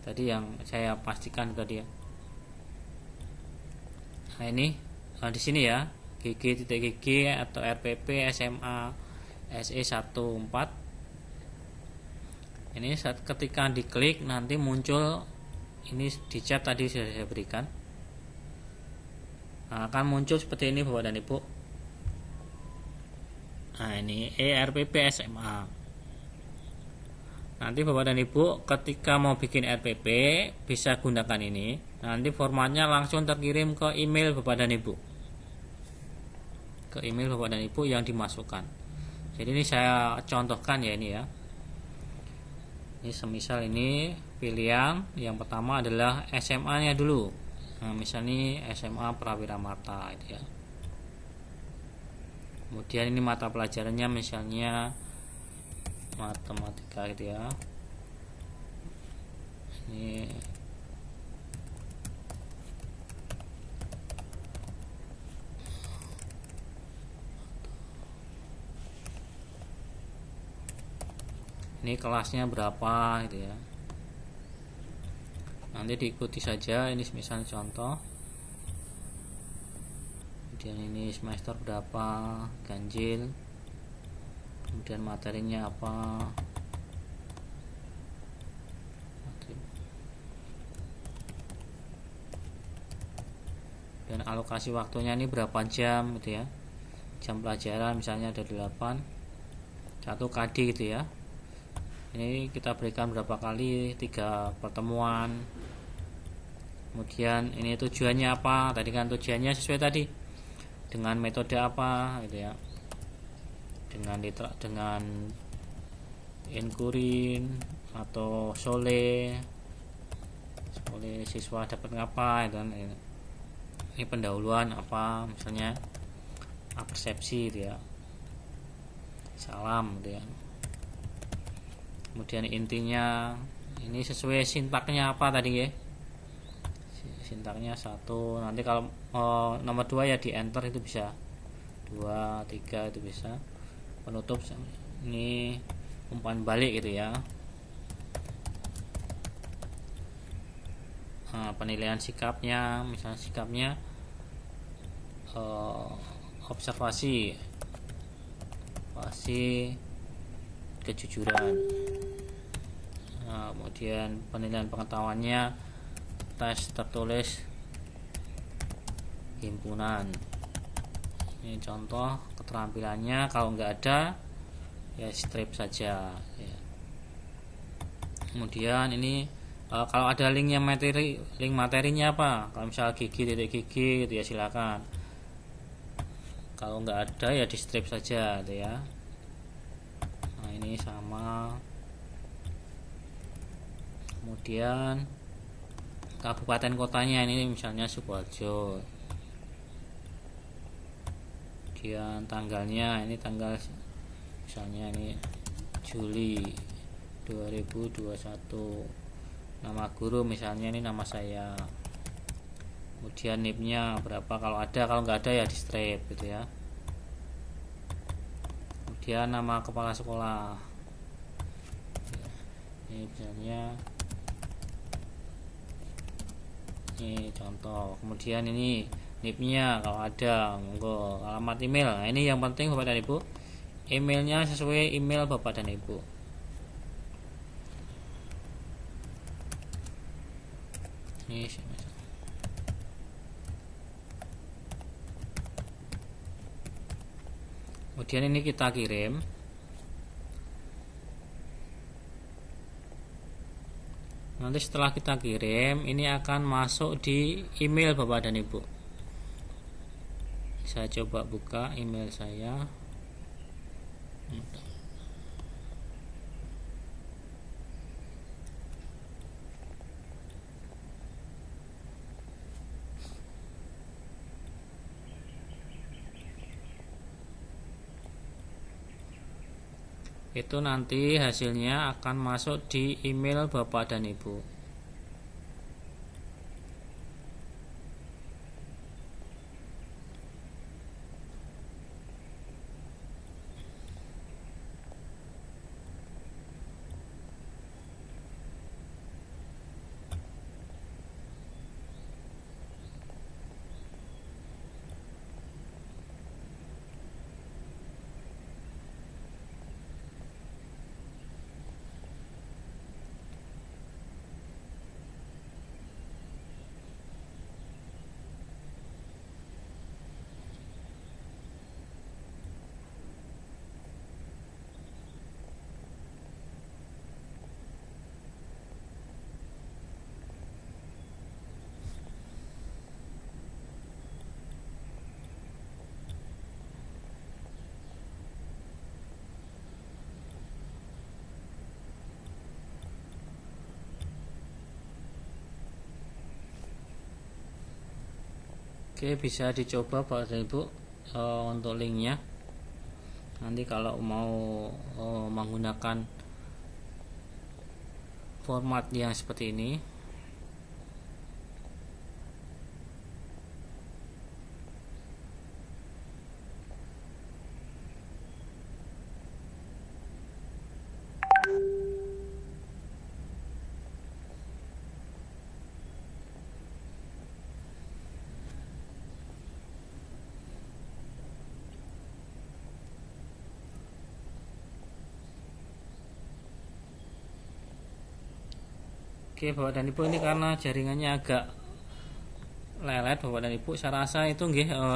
C: tadi yang saya pastikan tadi ya. Nah ini di sini ya, gg.gg atau RPP SMA SE 14. Ini saat ketika diklik nanti muncul ini di chat tadi sudah saya berikan. Nah, akan muncul seperti ini Bapak dan Ibu. Nah ini ERPP SMA. Nanti Bapak dan Ibu ketika mau bikin RPP bisa gunakan ini. Nanti formatnya langsung terkirim ke email Bapak dan Ibu, ke email Bapak dan Ibu yang dimasukkan. Jadi ini saya contohkan ya, ini ya. Ini semisal ini pilihan yang pertama adalah SMA nya dulu. Nah, misalnya SMA Prawira Mata itu ya. Kemudian ini mata pelajarannya misalnya matematika gitu ya. Ini kelasnya berapa gitu ya. Nanti diikuti saja, ini misalnya contoh. Kemudian ini semester berapa, ganjil. Kemudian materinya apa. Dan alokasi waktunya ini berapa jam gitu ya. Jam pelajaran misalnya ada 8. 1 KD gitu ya. Ini kita berikan berapa kali, 3 pertemuan. Kemudian ini tujuannya apa, tadi kan tujuannya sesuai tadi dengan metode apa gitu ya, dengan inkurin atau sole siswa dapat ngapa gitu kan. Ini pendahuluan apa, misalnya persepsi gitu ya, salam gitu ya. Kemudian intinya ini sesuai sintaknya apa tadi ya, sintaknya 1. Nanti kalau nomor 2 ya di enter itu bisa 2, 3 itu bisa. Penutup ini umpan balik gitu ya. Nah, penilaian sikapnya misalnya sikapnya observasi kejujuran. Nah, kemudian penilaian pengetahuannya tes tertulis himpunan. Ini contoh keterampilannya, kalau nggak ada ya strip saja ya. Kemudian ini kalau ada linknya link materinya apa, kalau misal gigi.gg gitu ya silakan. Kalau nggak ada ya di strip saja gitu ya. Nah ini sama. Kemudian kabupaten kotanya ini misalnya Sukoharjo. Kemudian tanggalnya ini tanggal misalnya ini Juli 2021. Nama guru misalnya ini nama saya. Kemudian NIP-nya berapa kalau ada, kalau nggak ada ya di strip gitu ya. Kemudian nama kepala sekolah. Ini misalnya ini contoh. Kemudian ini NIP-nya kalau ada, monggo. Alamat email. Nah, ini yang penting Bapak dan Ibu. Emailnya sesuai email Bapak dan Ibu. Ini kemudian ini kita kirim. Nanti setelah kita kirim ini akan masuk di email Bapak dan Ibu. Saya coba buka email saya. Itu nanti hasilnya akan masuk di email Bapak dan Ibu. Oke, bisa dicoba Bapak dan Ibu untuk linknya. Nanti kalau mau menggunakan format yang seperti ini, oke Bapak dan Ibu, ini karena jaringannya agak lelet Bapak dan Ibu, saya rasa itu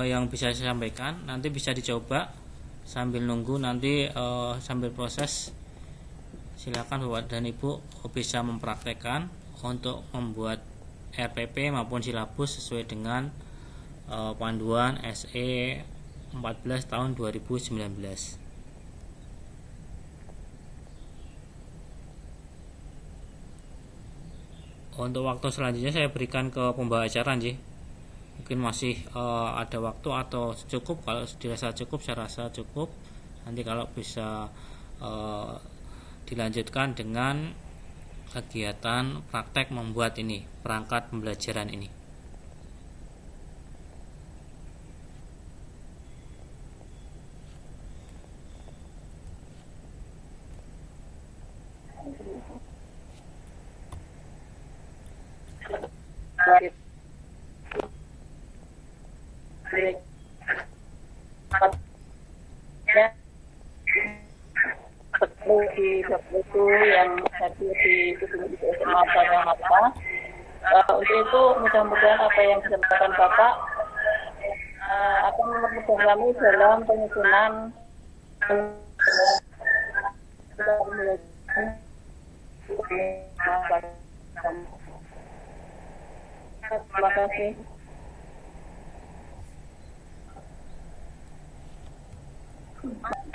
C: yang bisa saya sampaikan. Nanti bisa dicoba sambil nunggu nanti sambil proses. Silakan Bapak dan Ibu bisa mempraktekkan untuk membuat RPP maupun silabus sesuai dengan panduan SE 14 tahun 2019. Untuk waktu selanjutnya saya berikan ke pembawa acara nggih. Mungkin masih ada waktu atau cukup. Kalau dirasa cukup, saya rasa cukup. Nanti kalau bisa dilanjutkan dengan kegiatan praktek membuat ini perangkat pembelajaran ini.
B: Di itu yang hadir di SMA Mata. Untuk itu mudah-mudahan apa yang disampaikan Bapak akan mempermudah kami dalam penyusunan terima kasih.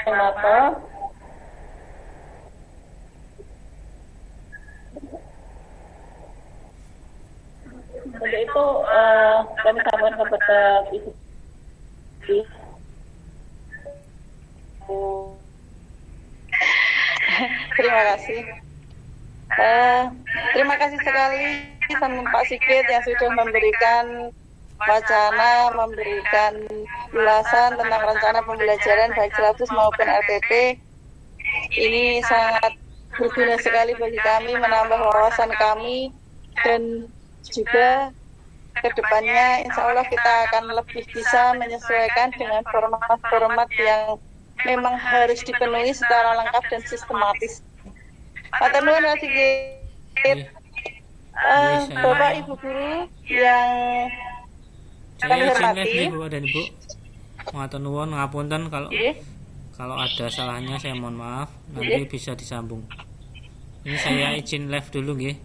B: Kenapa? Untuk itu kami sampaikan kepada Ibu.
D: Terima kasih. Terima kasih sekali sama Pak Sigit yang sudah memberikan wacana, memberikan ulasan tentang rencana pembelajaran baik silabus maupun RPP. Ini sangat berguna sekali bagi kami, menambah wawasan kami, dan juga kedepannya insya Allah kita akan lebih bisa menyesuaikan dengan format-format yang memang harus dipenuhi secara lengkap dan sistematis. Matur nuwun Pak Sigit. Bapak Ibu guru yang kami hormati,
C: Bapak dan Ibu, matur nuwun ngapunten kalau ada salahnya saya mohon maaf. Nanti bisa disambung. Ini saya izin live dulu nggih.